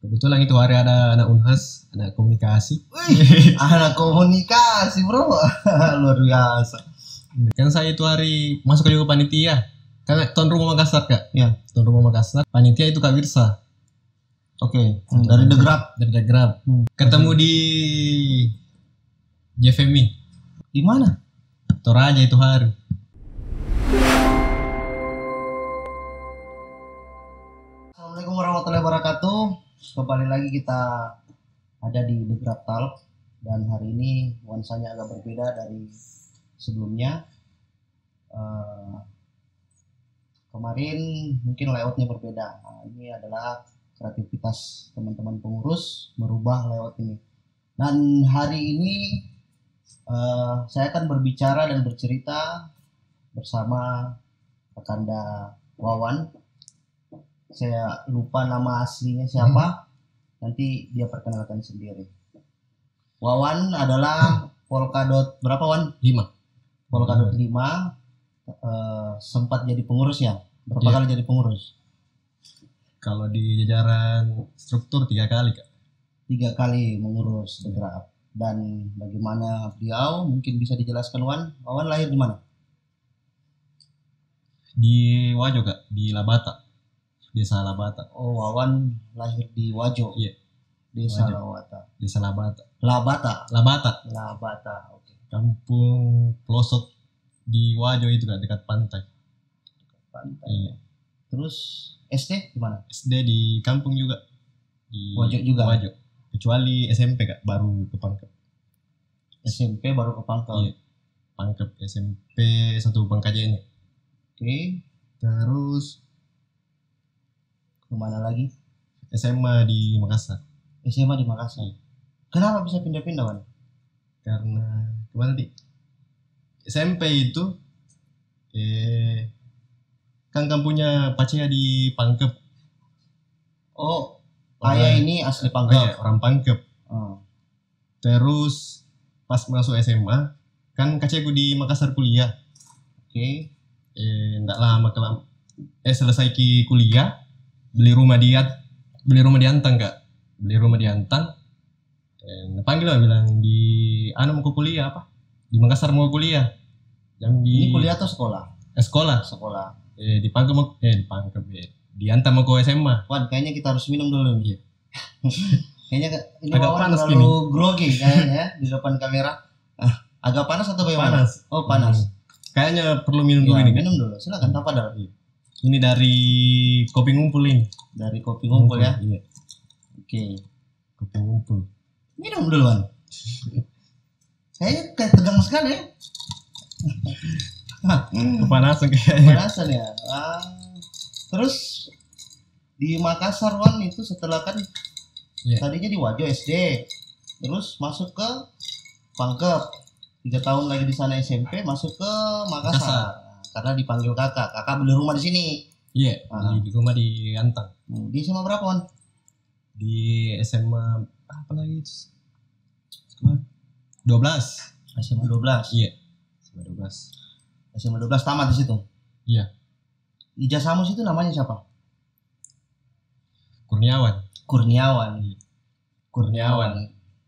Kebetulan itu hari ada anak Unhas, anak komunikasi. Wih, anak komunikasi bro. Luar biasa. Kan saya itu hari masuk juga panitia. Kan tuan rumah Makassar kak. Ya, Tuan rumah Makassar. Panitia itu Kak Wirsa. oke. Dari The Grab. Dari The Grab. Ketemu di JFMI. Di mana? Toraja itu hari. Assalamualaikum warahmatullahi wabarakatuh. Kembali lagi kita ada di The Grab Talk. Dan hari ini nuansanya agak berbeda dari sebelumnya. Kemarin mungkin layoutnya berbeda. Nah, ini adalah kreativitas teman-teman pengurus merubah layout ini. Dan hari ini saya akan berbicara dan bercerita bersama Rekanda Wawan. Saya lupa nama aslinya siapa. Nanti dia perkenalkan sendiri. Wawan adalah Polkadot berapa Wan? 5. Polkadot 5. Sempat jadi pengurus ya? Berapa Iya. kali jadi pengurus? Kalau di jajaran struktur 3 kali kak. 3 kali mengurus The Grab. Dan bagaimana beliau mungkin bisa dijelaskan Wan? Wawan lahir di mana? Di Wajo kak, di Labata. Desa Labata. Oh, Wawan lahir di Wajo. Iya. Desa Wajo. Labata. Desa Labata. Labata. Labata. Labata. Oke. Kampung pelosok di Wajo itu kak, dekat pantai. Pantai. Iya. Terus SD di mana? SD di kampung juga. Di Wajo juga? Wajo. Kecuali SMP kak, baru ke Pangkep. SMP baru ke Pangkal. Iya. Pangkep SMP 1 Bangkajen. Oke. Terus Kemana lagi? SMA di Makassar. SMA di Makassar. Iya. Kenapa bisa pindah-pindah Wan? Karena kemana di SMP itu kan kampungnya Pacea di Pangkep. Oh, Orang- ayah ini asli Pangkal. Iya, orang Pangkep. Oh. Terus pas masuk SMA kan kaceku di Makassar kuliah. Oke. Nggak lama selesai kuliah beli rumah di Antang kak, beli rumah di Antang. Panggil lah bilang di mau ke kuliah apa di Makassar mau kuliah jam Ini kuliah atau sekolah? sekolah Sekolah. di Pangkep di Antang mau ke SMA. Wan, kayaknya kita harus minum dulu. Iya. Kayaknya ini Agak Wawan panas terlalu grogi kayaknya ya, di depan kamera. Agak panas atau bagaimana? Panas. Oh, panas. Kayaknya perlu minum dulu Ya, ini kan. minum dulu. Silakan tafadhal. Ini dari kopi ngumpul ini. Dari kopi ngumpul ya. Iya. Oke. Kopi ngumpul. Minum duluan. Kayaknya kayak tegang sekali ya. Kepanasan kayaknya. Pemanasan ya. Terus di Makassar Wan itu setelah kan Iya. tadinya di Wajo SD, terus masuk ke Pangkep, 3 tahun lagi di sana SMP, masuk ke Makassar. Karena dipanggil kakak beli rumah di sini. Iya, di rumah di Antang. Di SMA berapa Wan? Di SMA apa lagi itu? Sekolah 12. SMA 12. Iya. SMA 12. SMA 12 tamat di situ. Iya. Ijazahmu situ namanya siapa? Kurniawan. Kurniawan. Iya.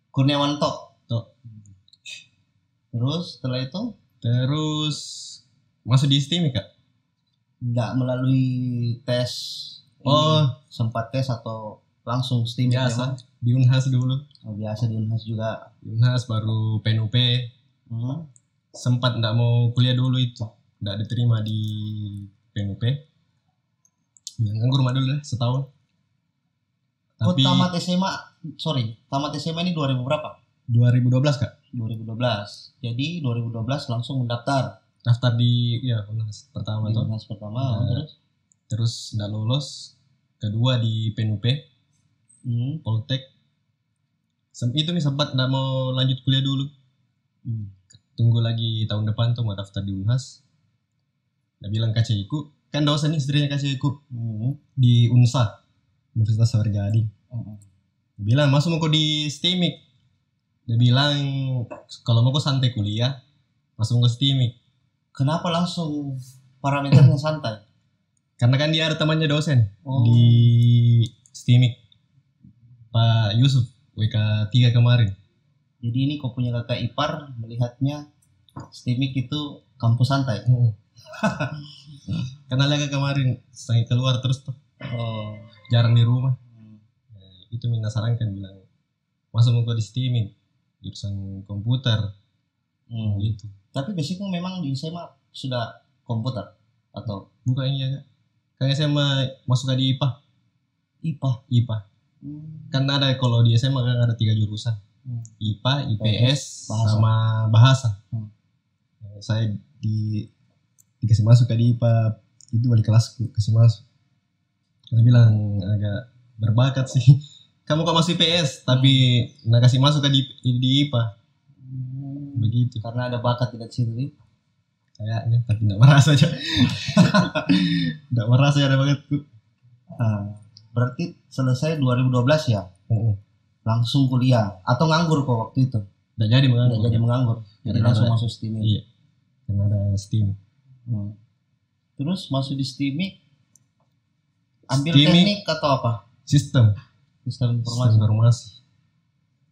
Kurniawan Tok. Tok. Terus setelah itu Terus masuk di STIM kak. nggak melalui tes ini, Oh, sempat tes atau langsung STIM biasa di Unhas dulu. biasa di Unhas juga. Di Unhas baru PNUP. Hmm. Sempat nggak mau kuliah dulu itu, nggak diterima di PNUP. Bilang nganggur rumah dulu lah setahun. Tapi tamat SMA ini 2000 berapa? 2012 kak 2012. Jadi 2012 langsung mendaftar daftar di Unhas pertama di tuh. Unhas pertama. Nah, terus nggak lolos, kedua di PNUP Poltek. Itu nih sempat nggak mau lanjut kuliah dulu, tunggu lagi tahun depan tuh mau daftar di Unhas. Dia bilang KCIku kan dosen istrinya KCIku di UNSA, Universitas Sawer Gading. Dia bilang masuk mau di STIMIK. Dia bilang kalau mau kok santai kuliah masuk ke STIMIK. Kenapa langsung parameternya santai? Karena kan dia ada temannya dosen Oh. di STIMIK. Pak Yusuf WK3 kemarin. Jadi ini kau punya kakak ipar melihatnya STIMIK itu kampus santai. Karena lagi kemarin saya keluar terus tuh. Oh. Jarang di rumah. Itu Mina sarankan bilang masuk mau di STIMIK jurusan komputer. Gitu. Tapi basicnya memang di SMA sudah komputer atau bukan iya Kak. Kan SMA masuk di IPA. Kan ada kalau di SMA kan ada 3 jurusan. IPA, IPS, bahasa. Sama bahasa. Saya dikasih masuk ke di IPA, itu balik kelasku kasih masuk. Karena bilang agak berbakat sih. Kamu kok masuk IPS tapi nak kasih masuk ke di IPA. Begitu. Karena ada bakat di situ nih. Kayaknya, tapi enggak merasa aja. Enggak merasa ada bakatku. Berarti selesai 2012 ya? Langsung kuliah atau nganggur kok waktu itu? Udah jadi menganggur. Jadi langsung masuk STIMIK. Iya. Karena ada STIMIK. Terus masuk di STIMIK ambil teknik atau apa? Sistem informasi.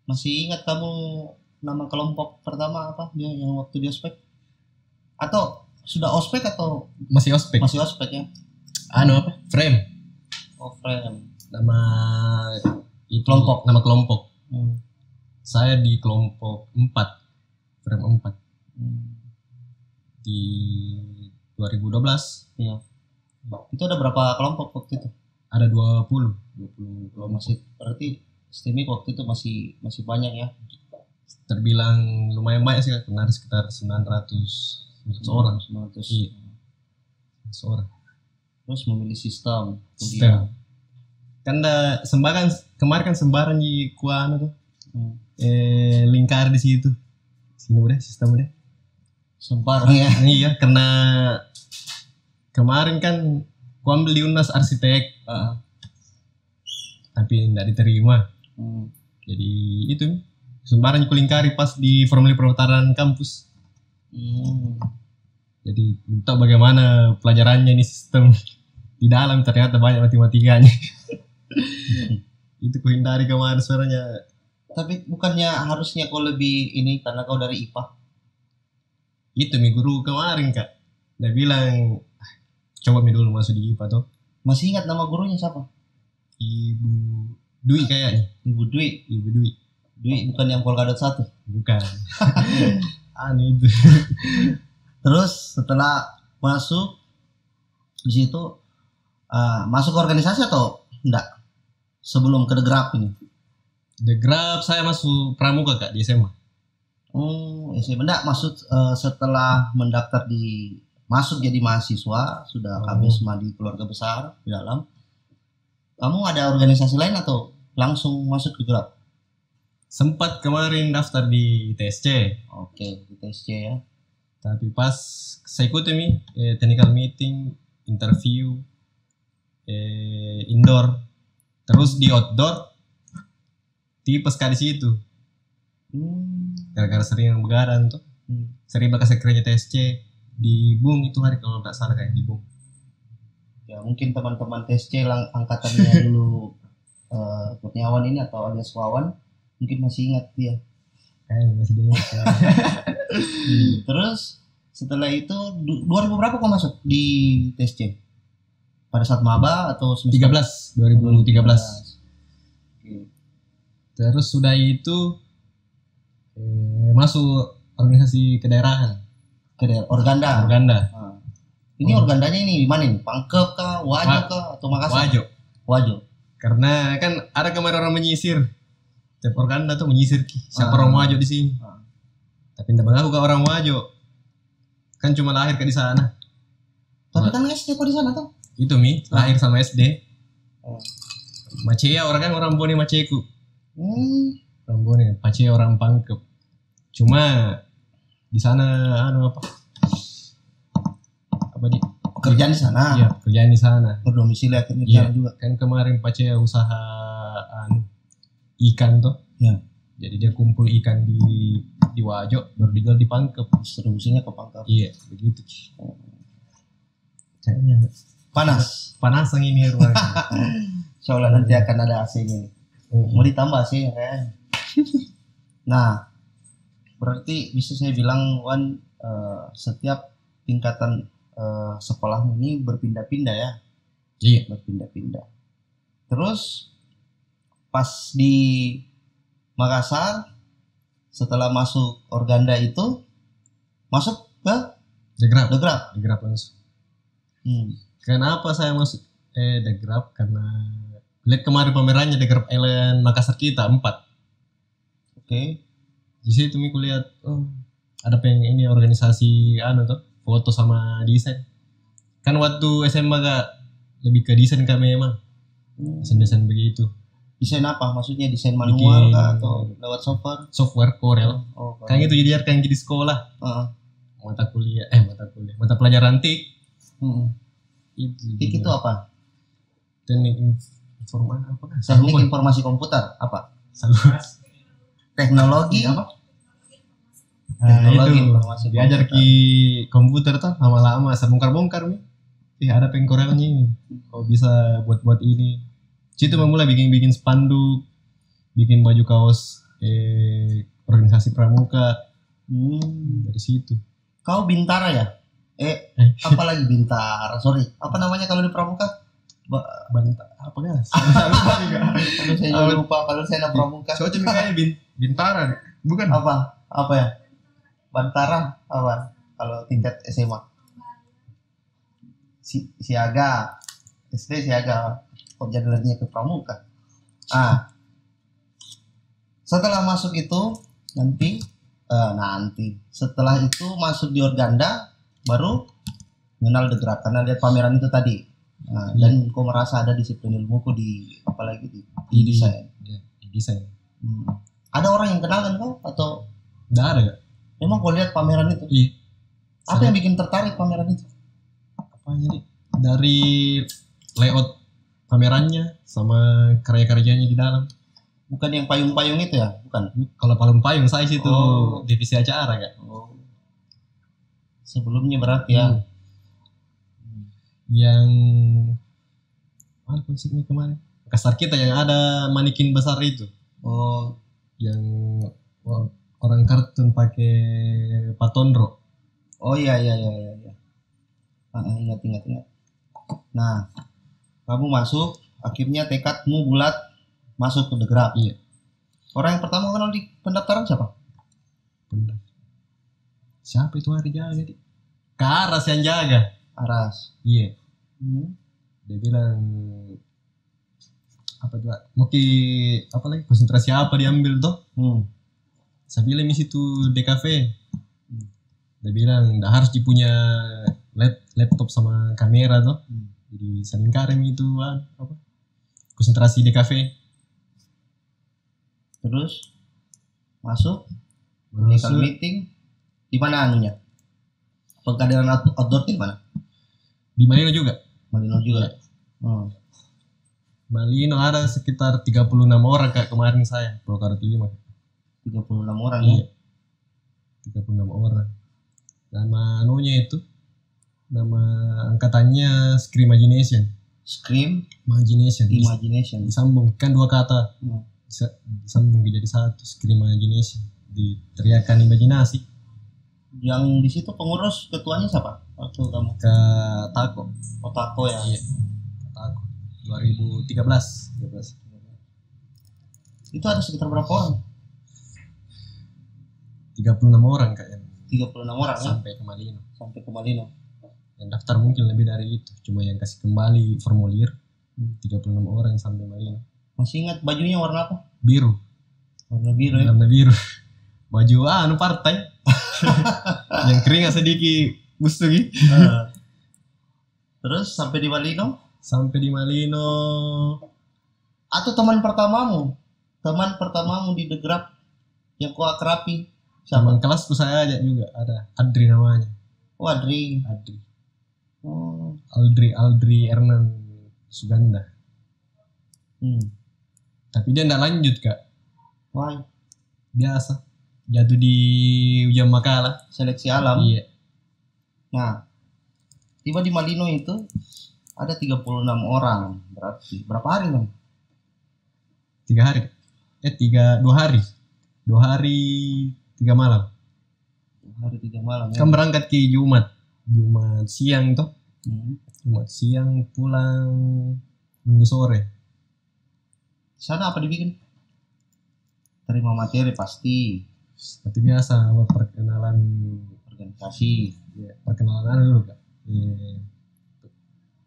Masih ingat kamu nama kelompok pertama apa dia yang waktu di ospek? Atau sudah ospek atau masih ospek? Masih ospek ya. Apa? Frame. Oh, frame. Nama itu kelompok. Nama kelompok. Saya di kelompok 4. Frame 4. Di 2012. Iya. Itu ada berapa kelompok waktu itu? Ada 20 kelompok. Masih berarti STIMIK waktu itu masih banyak ya. Terbilang lumayan banyak sih, karena ada sekitar 900 orang. 900. Iya. Seorang. Terus memilih sistem. Kan kemarin kan sembarang di kuana tuh. Lingkar di situ. Sini udah sistem udah. Sembarang ya. Iya, karena kemarin kan ku ambil di UNAS arsitek. Tapi enggak diterima. Jadi itu sembarang ku lingkari pas di formulir pendaftaran kampus. Jadi entah bagaimana pelajarannya ini sistem di dalam ternyata banyak matematikanya. Itu ku hindari kemarin suaranya. Tapi bukannya harusnya kau lebih ini karena kau dari IPA? Itu guru kemarin Kak. Dia bilang coba dulu masuk di IPA tuh. Masih ingat nama gurunya siapa? Ibu Dwi kayaknya. Ibu Dwi bukan yang Polkadot 1? Bukan. Aneh itu. Terus setelah masuk di situ masuk organisasi atau enggak? Sebelum ke The Grab ini. The Grab saya masuk pramuka Kak di SMA. SMA enggak maksud setelah mendaftar masuk jadi mahasiswa sudah kabesma di keluarga besar di dalam. Kamu ada organisasi lain atau langsung masuk ke Grab? Sempat kemarin daftar di TSC. Oke, di TSC ya. Tapi pas saya ikut technical meeting, interview, indoor, terus di outdoor, tipes kali situ. Gara-gara sering begaran tuh, sering bakal sekretnya TSC di Bung itu hari kalau nggak salah kayak di Bung. Ya mungkin teman-teman TSC angkatannya dulu Kurniawan ini atau alias Wawan mungkin masih ingat dia. Kayaknya masih ingat. Terus setelah itu 2000 berapa kau masuk di TSC? Pada saat maba atau semester 2013. Terus sudah itu masuk organisasi kedaerahan. Organda. Ini organdanya ini di mana nih? Pangkep kah, Wajo kah, atau Makassar? Wajo. Karena kan ada kemarin orang menyisir. Tiap organda tuh menyisir siapa orang Wajo di sini. Tapi enggak mengaku ke orang Wajo. Kan cuma lahir ke di sana. Tapi kan SD kok di sana tuh? Itu lahir sama SD. Macea orang Bone Maceku. Orang Bone, Macea orang Pangkep. Cuma di sana kerjaan di sana. Iya, kerjaan di sana. Berdomisili akhirnya di sana juga. Kan kemarin Pacea usaha ikan tuh. Ya. Jadi dia kumpul ikan di Wajo baru dijual di Pangkep. Distribusinya ke Pangkep. Iya, begitu. Kayaknya panas yang ini rumahnya. Soalnya nanti akan ada AC ini. Mau ditambah sih ya. Nah, berarti bisa saya bilang Wan, setiap tingkatan sekolahmu ini berpindah-pindah ya. Iya. Berpindah-pindah. Terus pas di Makassar setelah masuk Organda itu masuk ke Degrap. Degrap. Degrap langsung. Hmm. Kenapa saya masuk Degrap? Karena lihat kemarin pamerannya Degrap Island Makassar kita 4. Oke. Di situ mi kulihat ada pengen ini organisasi tuh foto sama desain. Kan waktu SMA gak lebih ke desain kami memang. Desain-desain begitu. Desain apa? Maksudnya desain manual Bikin kah atau lewat software? Software Corel. Oh, Kan itu jadi kan di sekolah. Mata pelajaran TIK. TIK itu apa? Teknik informasi apa? Teknik informasi komputer apa? Teknologi apa? Teknologi itu informasi diajar ki komputer tuh lama-lama saya bongkar-bongkar nih. Ada pengkorelnya ini. Kok bisa buat ini. Situ memulai bikin spanduk, bikin baju kaos organisasi pramuka. Dari situ. Kau Bintara ya? Apalagi Bintara? Sorry, apa namanya kalau di pramuka? Apa guys? Aduh, saya lupa kalau saya pramuka. Soalnya kayaknya Bintara, bukan? Apa ya? Bantara apa? Kalau tingkat SMA? Siaga, SD Siaga. Kok jadi larinya ke pramuka? Setelah masuk itu nanti setelah itu masuk di Organda baru mengenal Degrap karena lihat pameran itu tadi. Dan kau merasa ada disiplin ilmuku di apalagi di desain. Di desain. Ada orang yang kenal kan kau atau? Nggak ada gak? Emang kau lihat pameran itu? Iya. Apa yang bikin tertarik pameran itu? Apanya nih? Dari layout pamerannya sama karya-karyanya di dalam. Bukan yang payung-payung itu ya? Bukan. Kalau payung saya situ divisi acara kan. Sebelumnya berarti ya. Yang mana konsepnya kemarin? Makassar kita yang ada manikin besar itu. Yang orang kartun pakai patondro. Iya. Ingat. Nah, kamu masuk, akhirnya tekadmu bulat masuk ke Degrap. Iya. Orang yang pertama kenal di pendaftaran siapa? Siapa itu hari jaga di? Karas yang jaga. Aras. Iya. Dia bilang apa tuh? Apa lagi? Konsentrasi apa diambil tuh? Saya bilang di situ DKV. Dia bilang nggak harus dipunya laptop sama kamera tuh. Jadi saling karem itu apa? Konsentrasi DKV. Terus masuk technical meeting di mana anunya? Pengkaderan outdoor di mana? Di Malino juga. Ya. Malino ada sekitar 36 orang Kak kemarin saya Prokartu 5. 36 orang ya. 36 orang. Nama anunya itu nama angkatannya Scream Imagination. Disambung kan 2 kata. Disambung jadi 1 Scream Imagination. Diteriakan imajinasi. Yang di situ pengurus ketuanya siapa? Waktu kamu ke Tako. Tako ya. Iya. Tako. 2013. Itu ada sekitar berapa orang? 36 orang kayaknya. 36 orang sampai ke Malino. Yang daftar mungkin lebih dari itu. Cuma yang kasih kembali formulir 36 orang sampai Malino. Masih ingat bajunya warna apa? Biru. Warna biru ya. Warna biru. Baju partai. Yang keringat sedikit bustu gitu. Terus sampai di Malino? Atau teman pertamamu di Degrap yang kau akrabi? Teman kelasku saya aja juga ada Adri namanya. Adri. Aldri Ernan Suganda. Tapi dia enggak lanjut Kak. Why? Biasa. Jatuh di ujian makalah. Seleksi alam. Iya. Nah, tiba di Malino itu ada 36 orang. Berarti berapa hari Bang? 3 hari. 2 hari 3 malam. 2 hari 3 malam. Kan berangkat ke Jumat siang tuh. Jumat siang pulang Minggu sore. Di sana apa dibikin? Terima materi pasti. Seperti biasa perkenalan Organisasi. Ya, perkenalan dulu Kak.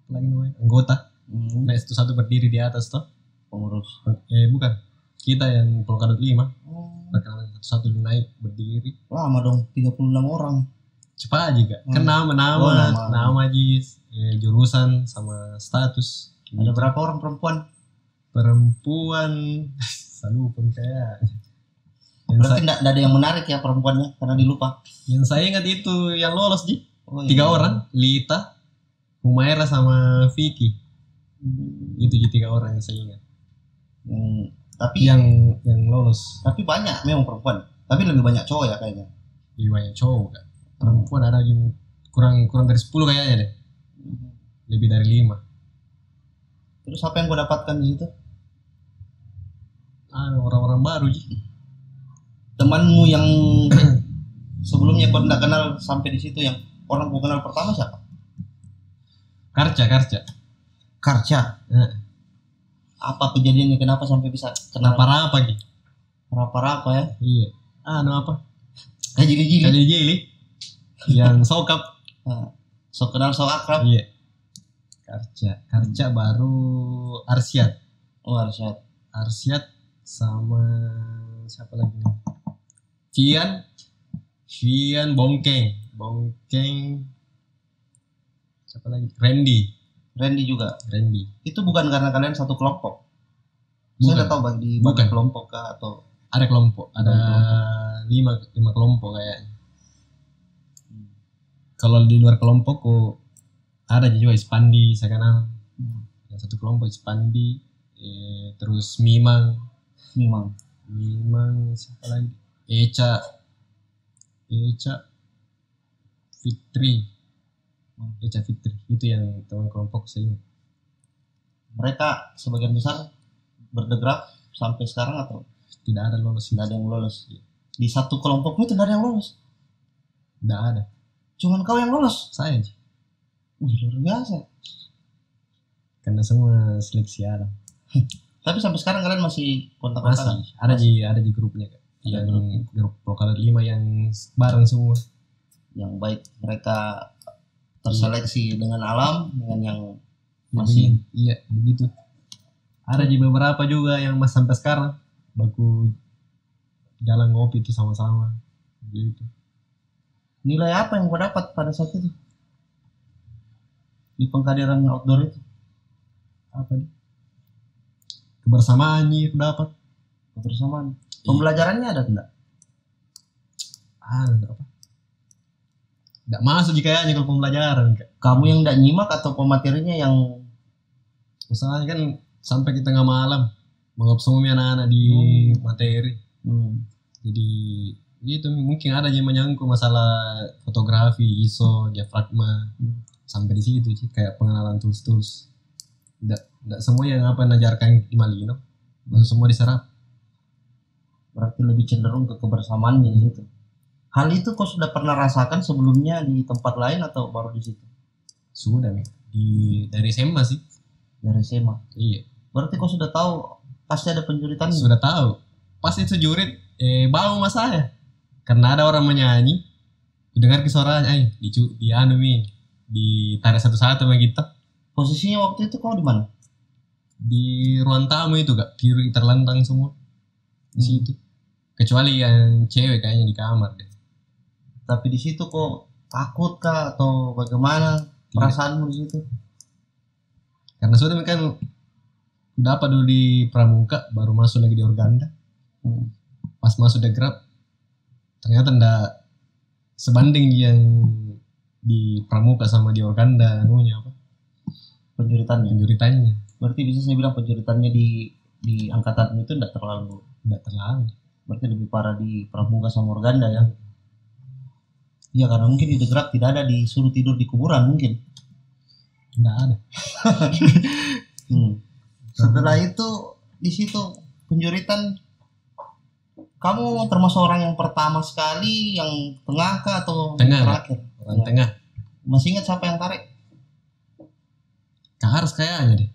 Apa lagi namanya? Anggota. Nah, itu satu berdiri di atas tuh. Pengurus. Bukan. Kita yang Polkadot 5. Perkenalan satu-satu naik berdiri. Lama dong, 36 orang. Cepat aja Kak. Kan nama Jis, jurusan sama status. Ada berapa orang perempuan? Perempuan selalu pun kayak. Berarti tidak ada yang menarik ya perempuannya karena dilupa. Yang saya ingat itu yang lolos Ji. 3 iya. orang, Lita, Humaira sama Vicky. Itu Ji 3 orang yang saya ingat. Tapi yang lolos. Tapi banyak memang perempuan. Tapi lebih banyak cowok ya kayaknya. Lebih banyak cowok Kak. Perempuan ada kurang dari 10 kayaknya deh. Lebih dari 5. Terus apa yang gue dapatkan di situ? Orang-orang baru Ji. Temanmu yang sebelumnya kau tidak kenal sampai di situ, yang orang kau kenal pertama siapa? Karca. Apa kejadiannya, kenapa sampai bisa kenal? Apa Ji? Apa ya? Iya. Apa? Kajili-jili. Yang sokap. So kenal so akrab. Iya. Karca baru Arsyad. Oh, Arsyad sama siapa lagi nih? Vian Bongkeng. Siapa lagi? Randy juga. Itu bukan karena kalian satu kelompok. Saya udah tahu bagi kelompok kah atau ada kelompok, ada 5 kelompok kayaknya. Kalau di luar kelompok kok ada juga Ispandi saya kenal. Yang satu kelompok Ispandi, terus Mimang siapa lagi? Eca Fitri itu yang teman kelompok saya. Mereka sebagian besar berdegrap sampai sekarang atau tidak ada lolos? Tidak ada yang lolos. Di satu kelompokmu itu tidak ada yang lolos? Tidak ada. Cuman kau yang lolos? Saya aja. Luar biasa. Karena semua seleksi alam. Tapi sampai sekarang kalian masih kontak-kontakan? Ada di grupnya Kak. Yang grup Polkadot 5 yang bareng semua. Yang baik mereka terseleksi dengan alam, dengan yang masih iya begitu. Ada di beberapa juga yang masih sampai sekarang baku jalan ngopi itu sama-sama gitu. Nilai apa yang kau dapat pada saat itu di pengkaderan outdoor itu? Apa nih? Kebersamaan nih aku dapat. Kebersamaan. Pembelajarannya ada enggak? Ada apa? Enggak masuk kayaknya kalau pembelajaran. Kamu yang enggak nyimak atau pematerinya yang misalnya kan sampai kita tengah malam mengabsorbi anak-anak di materi. Jadi gitu mungkin ada yang menyangkut masalah fotografi, ISO, diafragma. Sampai di situ sih kayak pengenalan tools. Enggak semua yang najarkan di Malino, semua diserap. Berarti lebih cenderung ke kebersamaannya di situ. Hal itu kau sudah pernah rasakan sebelumnya di tempat lain atau baru di situ? Sudah nih. Dari SMA sih. Dari SMA. Iya. Berarti kau sudah tahu pasti ada penjuritan. Sudah tahu. Pas itu jurit bau mas saya. Karena ada orang menyanyi. Dengar ke suaranya, ditarik satu-satu sama kita. Posisinya waktu itu kau di mana? Di ruang tamu itu Kak, kiri terlentang semua. Di situ. Kecuali yang cewek kayaknya di kamar deh. Tapi di situ kok takut kah atau bagaimana perasaanmu di situ? Karena sudah kan dapat dulu di Pramuka, baru masuk lagi di Organda. Pas masuk di Grab, ternyata ndak sebanding yang di Pramuka sama di Organda penjuritannya. Berarti bisa saya bilang penjuritannya di angkatan itu ndak terlalu. Berarti lebih parah di Pramuka sama Organda ya. Iya, karena mungkin di Degrap tidak ada disuruh tidur di kuburan mungkin. Nggak ada. Setelah itu di situ penjuritan kamu termasuk orang yang pertama sekali, yang tengah kah atau Tengah, terakhir? orang tengah. Masih ingat siapa yang tarik? Kak Haras kayaknya deh.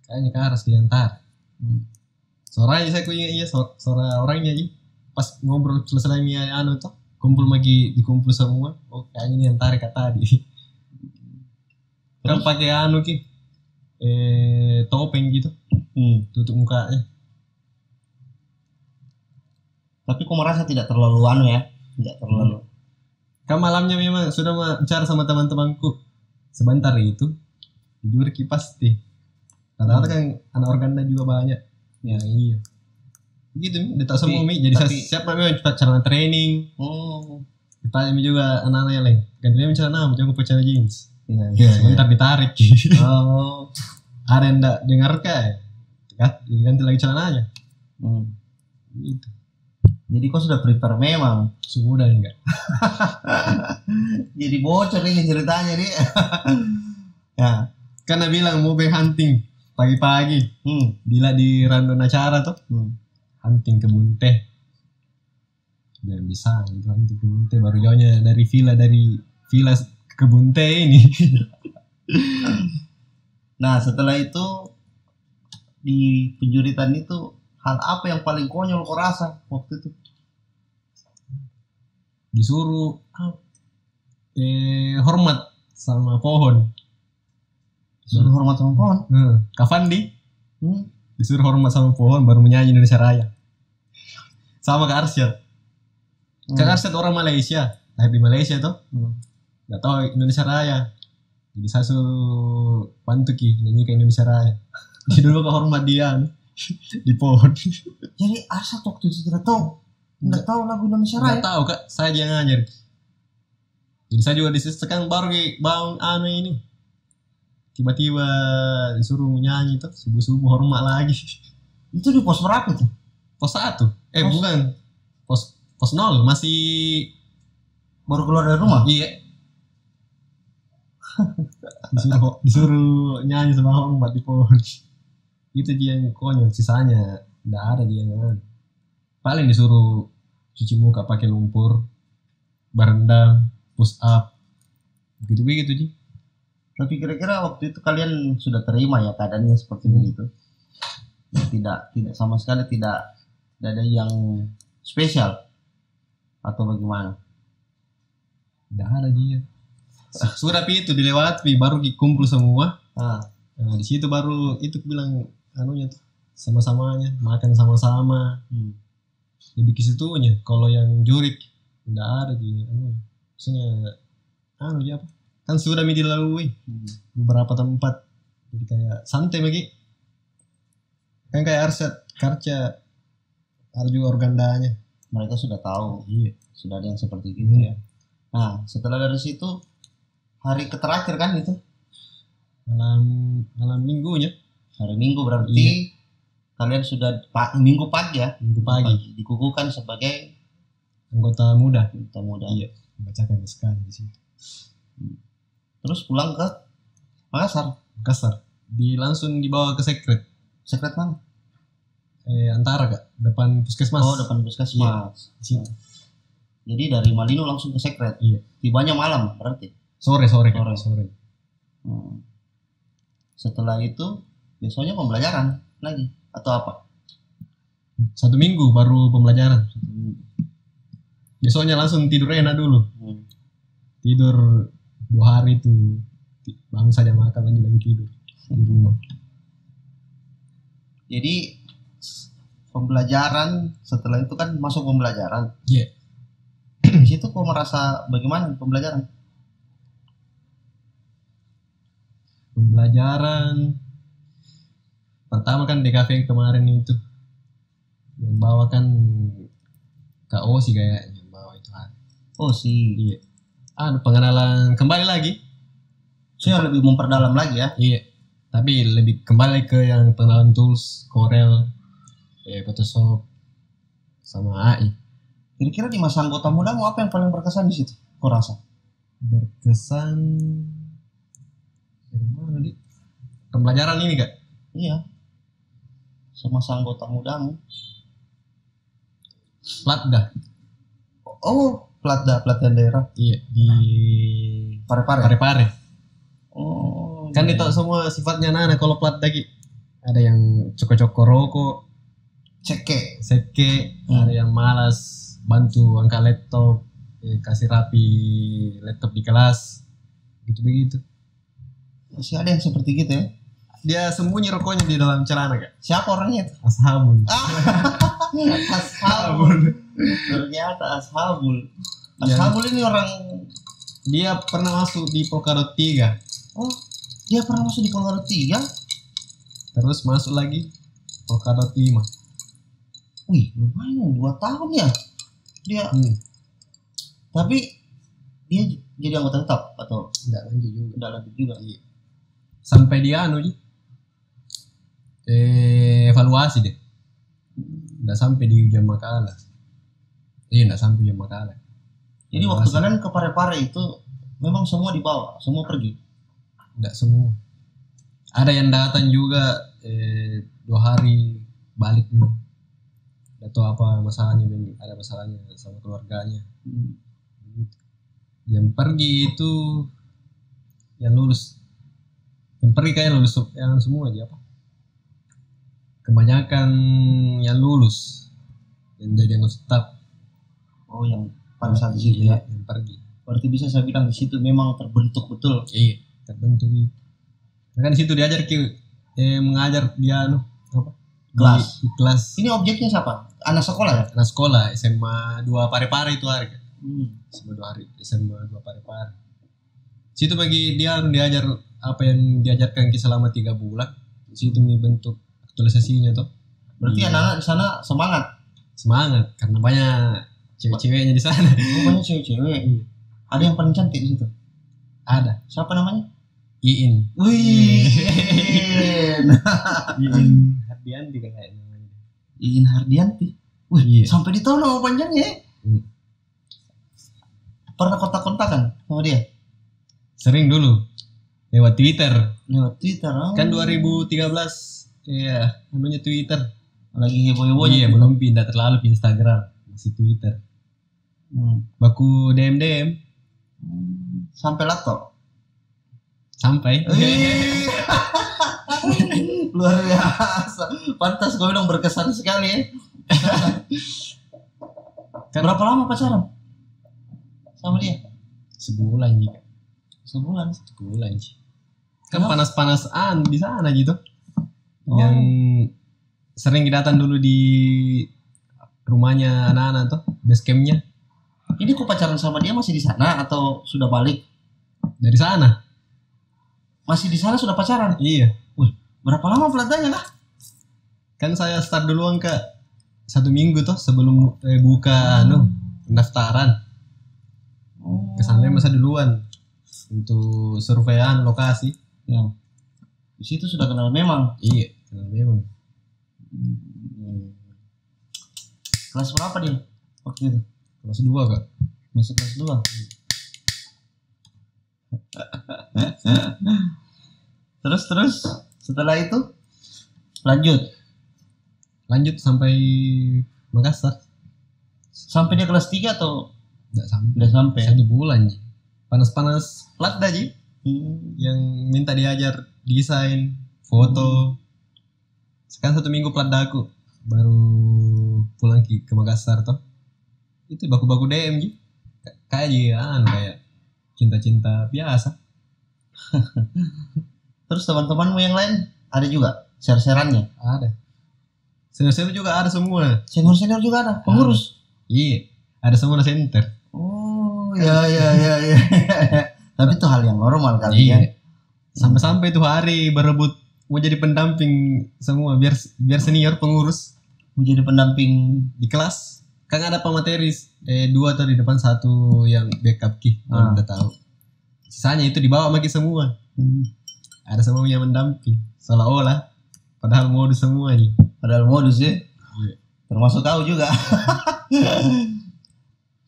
Kayaknya Kak Haras dia yang tarik. Suaranya saya ingat iya, suara orangnya aja. Pas ngobrol selesai tuh, kumpul lagi, dikumpul semua. Oh kayaknya ini yang tarik kata tadi. Kan pakai topeng gitu, tutup mukanya. Tapi kok merasa tidak terlalu ya, tidak terlalu. Kan malamnya memang sudah bicara sama teman-temanku. Sebentar itu, jujur pasti. Kata-kata kan anak organda juga banyak. Ya iya. Gitu, dia tak semua jadi saya siap memang cara training. Kita juga anak-anak yang lain. Gantinya celana, jangan pakai celana jeans. Sebentar ditarik. Ada yang enggak dengar ganti lagi celananya. Gitu. Jadi kau sudah prepare memang. Sudah enggak. Jadi bocor ini ceritanya nih. Ya. Karena bilang mau hunting pagi-pagi. Bila di random acara tuh. Hunting kebun teh. Biar bisa gitu hunting kebun teh baru jauhnya dari villa ke kebun teh ini. Nah, setelah itu di penjuritan itu hal apa yang paling konyol kau rasa waktu itu? Disuruh hormat sama pohon. Disuruh hormat sama pohon? Kapan disuruh hormat sama pohon baru menyanyi Indonesia Raya. Sama Kak Arsyad. Kak Arsyad orang Malaysia, lahir di Malaysia tuh. Gak tahu Indonesia Raya. Jadi saya suruh bantu nyanyi ke Indonesia Raya. Dia dulu kehormat dia di pohon. Jadi Arsyad waktu itu tidak tahu lagu Indonesia Raya. Nggak tahu Kak, saya dia ngajar. Jadi saya juga disisakan baru bangun ini. Tiba-tiba disuruh nyanyi tuh subuh-subuh hormat lagi. Itu di pos berapa tuh? Pos 1. Bukan. Pos 0 masih baru keluar dari rumah. Iya. disuruh nyanyi sama hormat di pohon. Itu dia yang konyol, sisanya enggak ada dia yang paling disuruh cuci muka pakai lumpur, berendam, push up, begitu Ji. Tapi kira-kira waktu itu kalian sudah terima ya keadaannya seperti begitu? Tidak sama sekali tidak ada yang spesial atau bagaimana? Tidak ada dia. Sudah itu dilewati baru dikumpul semua. Nah, di situ baru itu bilang tuh sama-samanya makan sama-sama. Lebih ke situnya. Kalau yang jurik tidak ada dia. Maksudnya apa? Kan sudah dilalui beberapa tempat. Jadi kayak santai lagi. Kan kayak Arsyad, Karca, ada juga organdanya. Mereka sudah tahu. Iya. Sudah ada yang seperti gitu ya. Nah, setelah dari situ hari terakhir kan itu? Malam minggunya. Hari Minggu berarti kalian sudah Minggu pagi ya? Minggu pagi. Dikukuhkan sebagai anggota muda. Iya. Membacakan sekali di situ. Terus pulang ke Makassar. Langsung dibawa ke sekret. Sekret mana? Antara Kak, depan puskesmas. Oh, depan puskesmas. Di situ. Jadi dari Malino langsung ke sekret. Iya. Tibanya malam berarti. Sore. Setelah itu besoknya pembelajaran lagi atau apa? 1 minggu baru pembelajaran. Besoknya langsung tidur enak dulu. Tidur 2 hari tuh. Bangun saja makan lagi tidur di rumah. Jadi pembelajaran setelah itu kan masuk pembelajaran. Iya. Di situ kok merasa bagaimana pembelajaran? Pembelajaran pertama kan di kafe kemarin itu yang bawa kan Kak Osi kayaknya yang bawa itu hari. Osi. Iya. Pengenalan kembali lagi. Saya lebih memperdalam lagi ya. Iya. Tapi lebih kembali ke yang pengenalan tools, Corel, Photoshop, sama AI. Kira-kira di masa anggota mudamu apa yang paling berkesan di situ? Kau rasa? Berkesan mana di pembelajaran ini Kak? Iya. semasa anggota mudamu? Platda. Oh, pelatihan daerah. Iya, di Parepare. Parepare. Oh, Kan iya. itu semua sifatnya nana kalau Platda Ki. Ada yang coko-coko rokok, Ceke. seke, ada yang malas bantu angkat laptop, kasih rapi laptop di kelas, gitu begitu. Masih ada yang seperti gitu ya? Dia sembunyi rokoknya di dalam celana Kak. Siapa orangnya itu? Ashabul. Ashabul. Ternyata Ashabul. Ashabul ini orang. Dia pernah masuk di Polkadot 3. Oh, dia pernah masuk di Polkadot 3? Terus masuk lagi Polkadot 5. Wih, lumayan 2 tahun ya. Dia. Tapi dia jadi anggota tetap atau Enggak lanjut juga. udah lanjut juga? Iya. Sampai dia evaluasi deh. Enggak sampai di ujian makalah. Iya, enggak sampai ujian makalah. Jadi waktu kalian ke Parepare itu memang semua dibawa, semua pergi? Enggak semua. Ada yang datang juga 2 hari balik nih. Enggak tahu apa masalahnya, ada masalahnya sama keluarganya. Yang pergi itu yang lulus. Yang pergi kayak lulus yang semua aja apa? Kebanyakan yang lulus yang jadi anggota tetap. Oh, yang pada saat di situ ya. Yang pergi. Berarti bisa saya bilang di situ memang terbentuk betul. Iya, terbentuk. Kan di situ diajar mengajar dia apa? Kelas. Di kelas. Ini objeknya siapa? Anak sekolah ya? Anak sekolah SMA 2 Parepare itu hari. SMA 2 hari, SMA 2 Parepare. Situ bagi dia diajar apa yang diajarkan selama 3 bulan. Di situ bentuk aktualisasinya tuh. Berarti anak-anak di sana semangat karena banyak cewek-ceweknya di sana. Oh, banyak cewek-cewek. Ada yang paling cantik di situ? Ada. Siapa namanya? Iin. Wih. Iin Hardianti kayaknya namanya. Iin Hardianti. Wih, Iya. sampai ditahu nama panjangnya ya? Pernah kontak-kontakan sama dia? Sering dulu lewat Twitter. Lewat Twitter. Oh. Kan 2013 iya, namanya Twitter. Lagi heboh-hebohnya. Iya, belum pindah terlalu ke Instagram, masih Twitter. Baku DM. Sampai laptop. Sampai. Luar biasa. Pantas gue bilang berkesan sekali ya. Berapa lama pacaran sama dia? Sebulan juga. Sebulan sih. Kan panas-panasan di sana gitu. Oh. Yang sering datang dulu di rumahnya anak-anak tuh, base campnya. Ini kok pacaran sama dia masih di sana atau sudah balik? Dari sana. Masih di sana sudah pacaran? Iya. Wih, berapa lama pelatihnya lah? Kan saya start duluan ke 1 minggu tuh sebelum buka pendaftaran. Kesannya masa duluan untuk surveian lokasi. Ya. Di situ sudah kenal memang. Iya, kenal memang. Kelas berapa dia waktu itu? Kelas 2 Kak. Masih kelas 2. Terus setelah itu lanjut sampai Makassar. Sampai dia kelas 3 atau Udah sampai 1 bulan Ji. Panas-panas Platda Ji. Yang minta diajar desain, foto. Sekarang 1 minggu Platda aku baru pulang ke Makassar toh. Itu baku-baku DM Ji. Kayak cinta-cinta biasa. Terus teman-temanmu yang lain ada juga share-sharannya? Ada. Senior-senior juga ada semua. Senior juga ada, pengurus? Iya, ada semua center. Oh, ya. Tapi itu hal yang normal kali ya. Sampai-sampai itu hari berebut mau jadi pendamping semua biar senior pengurus. Mau jadi pendamping di kelas. Kan ada pemateri 2 atau di depan 1 yang backup kalau udah tahu. Sisanya itu dibawa lagi semua. Ada semua yang mendamping. Seolah-olah padahal modus semua nih. Padahal modus ya. Termasuk kau juga.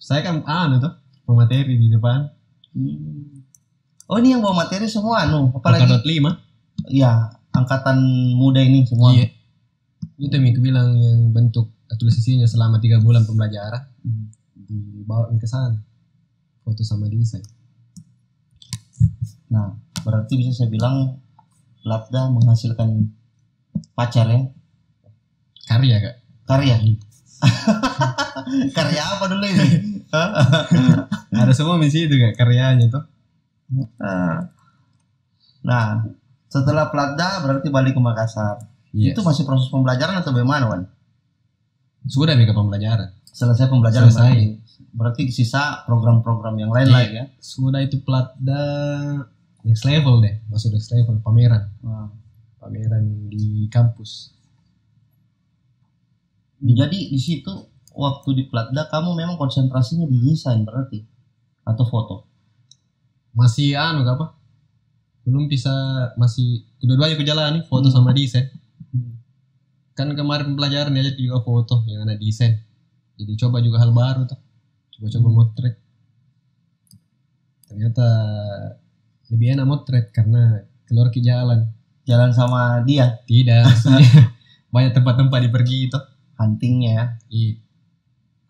Saya kan tuh pemateri di depan. Oh, ini yang bawa materi semua apalagi Polkadot 5. Iya, angkatan muda ini semua. Iya. Itu yang bilang yang bentuk atualisasinya selama 3 bulan pembelajaran dibawa ke sana, foto sama desain. Nah, berarti bisa saya bilang Platda menghasilkan pacar ya? Karya kak. Karya? Karya apa dulu ini? Ada semua di situ kak karyanya tuh. Nah, setelah Platda berarti balik ke Makassar. Yes. Itu masih proses pembelajaran atau bagaimana, Wan? Sudah ke pembelajaran. Selesai pembelajaran. Selesai. Berarti sisa program-program yang lain lagi ya? Sudah itu Platda next level deh, masuk next level pameran. Pameran di kampus. Jadi di situ waktu di Platda kamu memang konsentrasinya di desain berarti atau foto? Masih apa? Belum bisa, masih kedua-duanya aku jalani foto sama desain. Kan kemarin pembelajaran diajak juga foto yang ada desain. Jadi coba juga hal baru tuh. Coba motret. Ternyata lebih enak motret karena keluar ke jalan. Jalan sama dia? Tidak, banyak tempat-tempat dipergi itu. Huntingnya ya? Iya.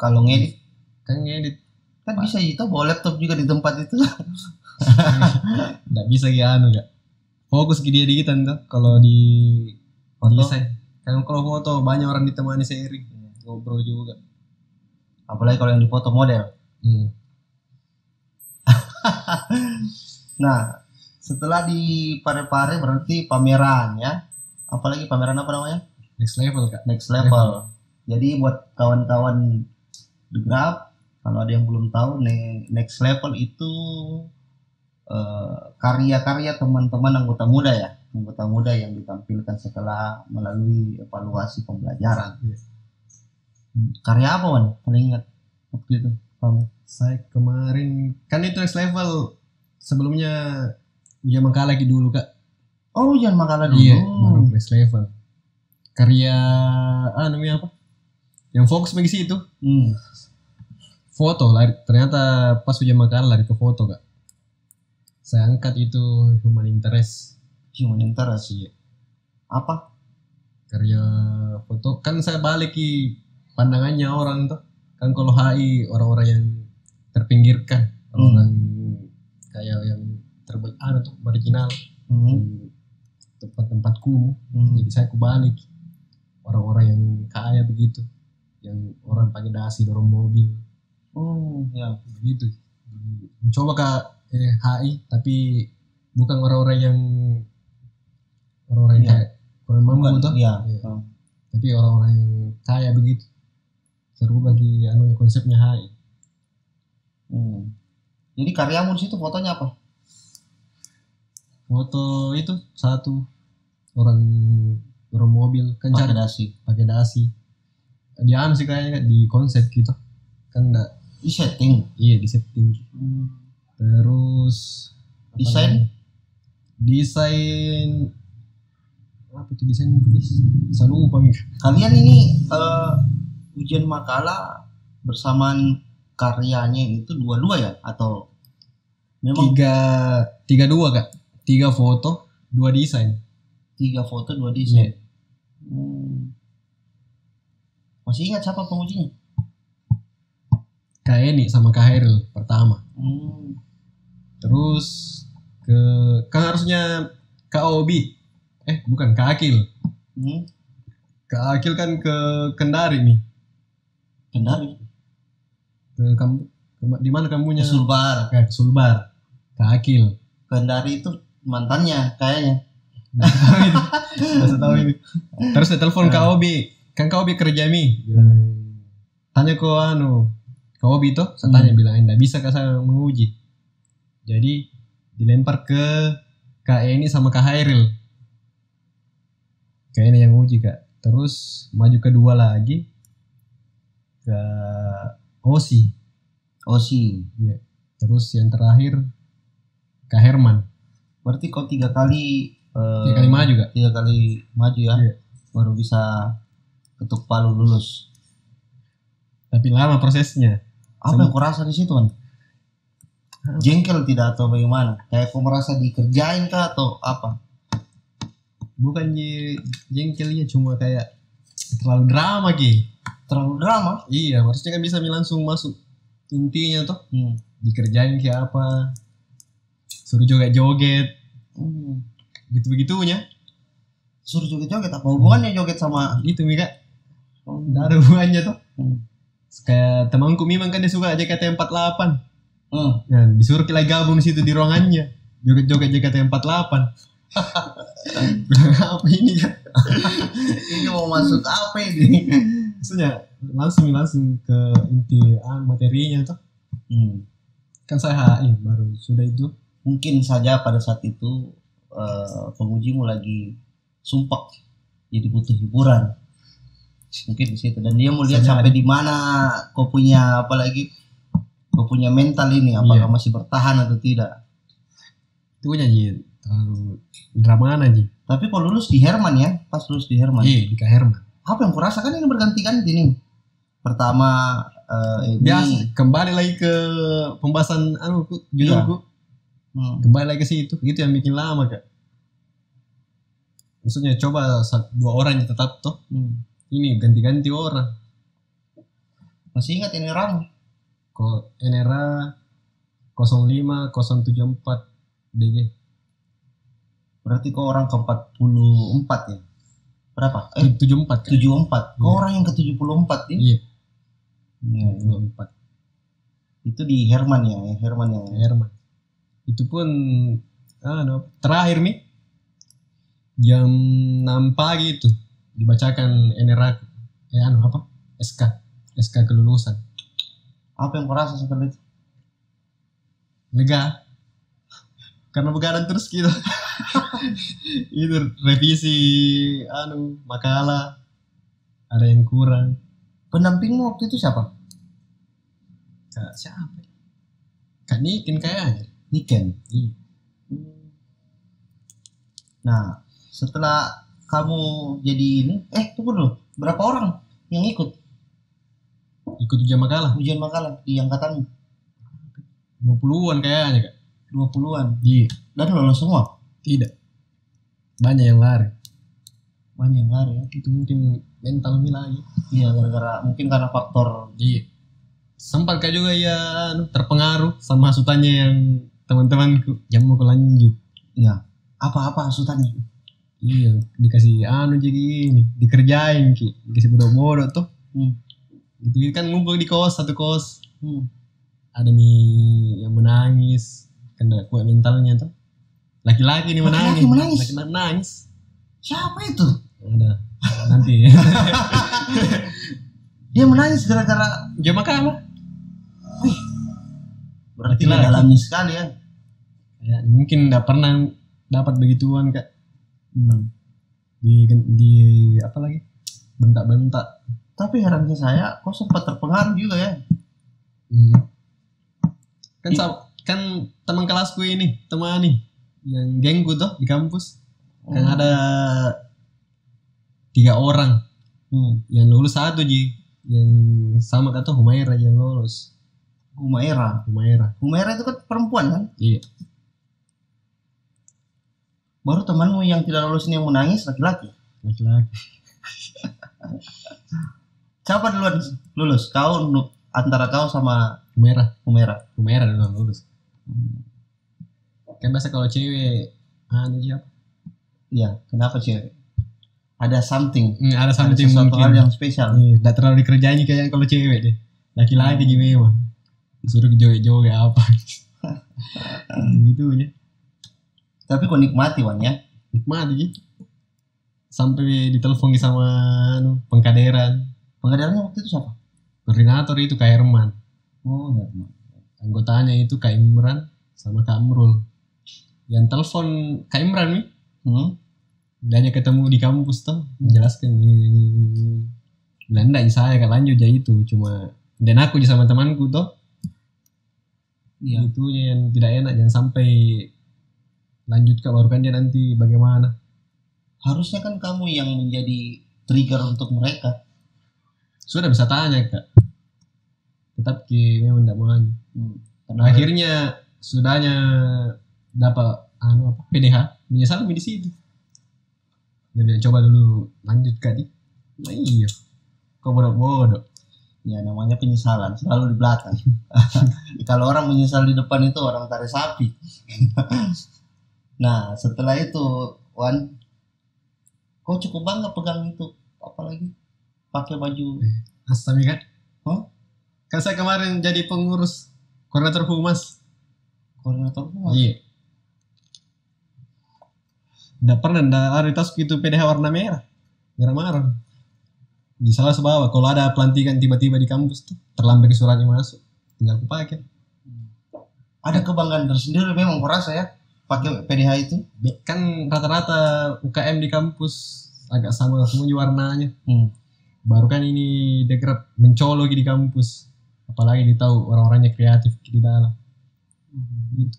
Kalau ngedit? Kan ngedit. Kan bisa itu bawa laptop juga di tempat itu. Nggak bisa gak. Fokus ke dia dikit tuh kalau di desain. Kan kalau foto banyak orang ditemani seiring, ngobrol juga. Apalagi kalau yang di foto model. Nah, setelah di Parepare berarti pameran ya. Apalagi pameran apa namanya? Next level kak. Next level. Jadi buat kawan-kawan The Graph, kalau ada yang belum tahu, next level itu karya-karya teman-teman anggota muda ya. Anggota muda yang ditampilkan setelah melalui evaluasi pembelajaran. Karya apa, Wan? Paling ingat waktu itu kamu? Saya kemarin kan itu next level, sebelumnya ujian makalah dulu kak. Oh, ujian makalah dulu. Iya, baru next level. Karya namanya apa? Yang fokus bagi situ. Foto lari, ternyata pas ujian makalah lari ke foto kak. Saya angkat itu human interest. Human interest. Iya. Apa? Karya foto kan saya balik ki pandangannya orang tuh. Kan kalau HI orang-orang yang terpinggirkan, orang kayak yang tuh marginal, tempat-tempat kumuh. Jadi saya balik orang-orang yang kaya begitu, yang orang pakai dasi dorong mobil. Ya begitu. Mencoba ke HI tapi bukan orang-orang yang kayak kurang mampu tuh. Tapi orang-orang yang kaya begitu. Seru bagi konsepnya HI. Jadi karyamu di situ fotonya apa? Foto itu satu orang dorong mobil kan pakai dasi. Dia sih kayaknya di konsep gitu. Kan enggak di setting. Iya, di setting. Terus desain apa itu desain tulis? Saya lupa nih. Kalian ini ujian makalah bersamaan karyanya itu dua-dua ya atau memang tiga dua kak? 3 foto 2 desain. 3 foto 2 desain. Yeah. Masih ingat siapa pengujinya? Kak Eni sama Kak Hairil pertama. Terus kan harusnya Kak Obi. Bukan Kak Akil. Kak Akil kan ke Kendari nih. Kendari? Di mana kamunya? Sulbar. Ke Sulbar. Kak Akil. Kendari itu mantannya kayaknya. Masa tahu ini. Terus dia telepon Kak Obi. Kan Kak Obi kerja mi. Tanya ke Kak Obi itu, saya tanya bilang enggak bisa Kak saya menguji. Jadi dilempar ke Kak Eni sama Kak Hairil. Kak Eni yang uji Kak. Terus maju kedua lagi ke Osi. Iya. Terus yang terakhir Kak Herman. Berarti kau 3 kali 3 kali maju Kak. 3 kali maju ya. Iya. Baru bisa ketuk palu lulus. Tapi lama prosesnya. Apa yang kau rasa di situ kan? Jengkel tidak atau bagaimana? Kayak kau merasa dikerjain kah atau apa? Bukan jengkelnya, cuma kayak terlalu drama Ki. Terlalu drama. Iya, harusnya kan bisa langsung masuk intinya tuh. Dikerjain kayak apa, suruh joget-joget, gitu-begitunya. Suruh joget-joget, apa hubungannya joget sama itu Mika? Nggak ada hubungannya tuh. Kayak temanku memang kan dia suka JKT48. Nah, disuruh kita gabung di situ di ruangannya, joget-joget JKT48. Bilang apa ini kan? Ini mau masuk apa ini? Maksudnya langsung ke inti materinya tuh. Kan saya HI baru sudah itu. Mungkin saja pada saat itu pengujimu lagi sumpah, jadi butuh hiburan. Mungkin di situ, dan dia mau lihat sampai di mana kau punya, apalagi kau punya mental ini, apakah masih bertahan atau tidak. Itu punya Ji, terlalu drama aja. Tapi kau lulus di Herman ya, pas lulus di Herman. Iya, di Herman. Apa yang kurasakan ini berganti-ganti nih. Pertama ini biasa kembali lagi ke pembahasan judulku. Kembali lagi ke situ, itu yang bikin lama Kak. Maksudnya coba 2 orang yang tetap toh. Ini ganti-ganti orang. Masih ingat ini Ram? NRA 05074 DG. Berarti kau orang ke-44 ya? Berapa? 74 kan? 74. Kau orang yang ke-74 nih? Iya. 74. Itu di Herman ya? Herman. Itu pun terakhir nih jam 6 pagi itu dibacakan NRA SK kelulusan. Apa yang kau rasa setelah itu? Lega, karena begadang terus gitu. Itu revisi makalah ada yang kurang. Pendampingmu waktu itu siapa? Siapa? Kak Niken kayaknya. Niken. Iya. Nah, setelah kamu jadi ini, tunggu dulu. Berapa orang yang ikut ujian makalah di angkatanmu? 20-an kayaknya Kak. 20-an. Iya. Dan lolos semua? Tidak. Banyak yang lari ya. Itu mungkin mental lagi. Iya, gara-gara mungkin karena faktor. Iya. Sempat Kak juga ya terpengaruh sama hasutannya yang teman-temanku yang mau lanjut. Iya. Apa hasutannya? Iya, dikasih jadi ini, dikerjain Ki, dikasih bodoh-bodoh tuh. Gitu kan ngumpul di satu kos. Ada yang menangis, kena kuat mentalnya tuh. Laki-laki nih menangis. Laki-laki menangis. Siapa itu? Ada nanti. Dia menangis gara-gara dia makalah. Berarti dalami sekali ya. Ya, mungkin enggak pernah dapat begituan Kak. Di apa lagi? Bentak-bentak. Tapi herannya saya, kok sempat terpengaruh juga ya? Kan teman kelasku ini, teman nih, yang gengku tuh di kampus. Kan ada 3 orang. Yang lulus 1 yang sama kata Humaira yang lulus. Humaira itu kan perempuan kan? Iya. Baru temanmu yang tidak lulus ini yang menangis laki-laki. Siapa duluan lulus? Antara kau sama Humaira duluan lulus. Kan biasa kalau cewek siapa? Iya, kenapa cewek? Ada something. Ada sesuatu mungkin. Hal yang spesial. Iya, tidak terlalu dikerjain kayak kalau cewek deh. Laki-laki memang. Disuruh joget-joget apa. Gitu ya. Tapi kau nikmati Wan ya? Nikmati sampai ditelepon sama pengkaderan. Pengkaderannya waktu itu siapa? Koordinator itu Kak Herman. Herman. Anggotanya itu Kak Imran sama Kak Amrul. Yang telepon Kak Imran nih. Dia ketemu di kampus tuh, menjelaskan bilang enggak saya Kak lanjut aja itu, cuma dan aku sama temanku tuh. Iya. Itunya yang tidak enak, jangan sampai lanjut Kak, baru kan dia nanti bagaimana. Harusnya kan kamu yang menjadi trigger untuk mereka. Sudah bisa tanya Kak, tetap memang tidak mau. Akhirnya sudahnya dapat PDH, menyesal di situ. Dan coba dulu lanjut Kak Nah, iya. Kok bodoh-bodoh. Ya namanya penyesalan selalu di belakang. Kalau orang menyesal di depan itu orang tarik sapi. Nah setelah itu Wan, kau cukup bangga pegang itu, apalagi pakai baju. Astami kan? Hah? Kan saya kemarin jadi pengurus koordinator humas. Koordinator humas. Iya. Nggak pernah ada tas itu PDH warna merah. Merah-merah. Di salah sebab kalau ada pelantikan tiba-tiba di kampus tuh terlambat suratnya masuk. Tinggal aku pakai. Ada kebanggaan tersendiri memang kurasa ya pakai PDH itu. Kan rata-rata UKM di kampus agak sama semua warnanya. Baru kan ini dekrep mencolok di kampus. Apalagi ditahu orang-orangnya kreatif di dalam. Gitu.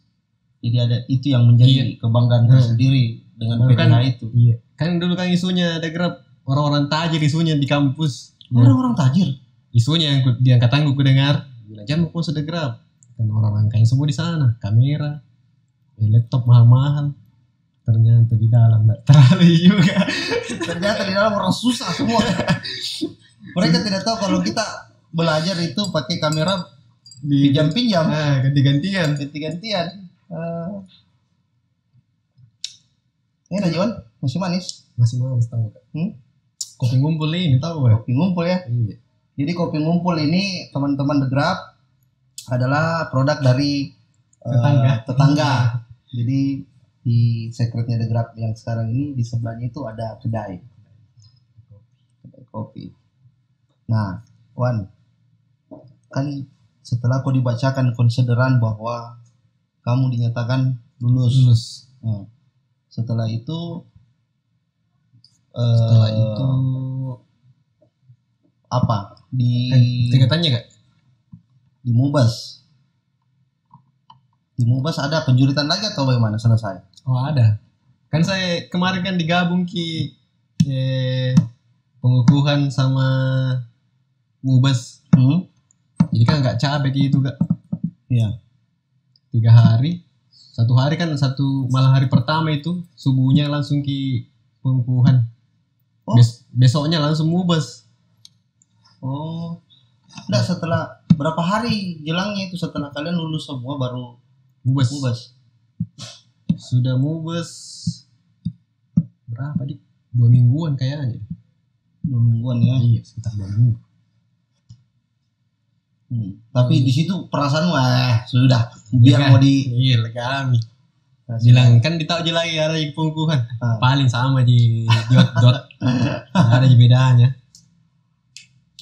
Jadi ada itu yang menjadi kebanggaan tersendiri dengan baru PDH kan, itu. Iya. Kan dulu kan isunya dekrep orang-orang tajir isunya di kampus. Orang-orang tajir. Isunya yang di angkatanku ku dengar, bilang jangan mau sedegrap. Kan orang-orang kaya semua di sana, kamera, laptop mahal-mahal. Ternyata di dalam enggak terlalu juga. Ternyata di dalam orang susah semua. Mereka tidak tahu kalau kita belajar itu pakai kamera pinjam-pinjam. Nah, ganti-gantian. Ini Najwan masih manis. Masih manis tahu gak? Kopi ngumpul ini tahu gak? Kopi ngumpul ya. Iya. Jadi kopi ngumpul ini teman-teman The Grab adalah produk dari tetangga. Jadi di sekretnya The Grab yang sekarang ini di sebelahnya itu ada kedai kopi. Nah, Wan, kan setelah kau dibacakan konsideran bahwa kamu dinyatakan lulus. Nah, setelah itu apa tingkatannya gak? Di Mubas ada penjuritan lagi atau bagaimana selesai? Oh ada. Kan saya kemarin kan digabung pengukuhan sama Mubas. Jadi kan gak capek gitu gak? Iya. 3 hari. 1 hari kan malam hari pertama itu subuhnya langsung pengukuhan. Besoknya langsung Mubas. Oh. Enggak, setelah berapa hari jelangnya itu setelah kalian lulus semua baru Mubas. Sudah Mubas berapa 2 mingguan kayaknya. 2 mingguan ya. Iya, sekitar 2 minggu. Tapi di situ perasaan sudah biar mau di kami. Bilang kan ditahu aja lagi ada pengukuhan. Paling sama di dot. Ada bedanya.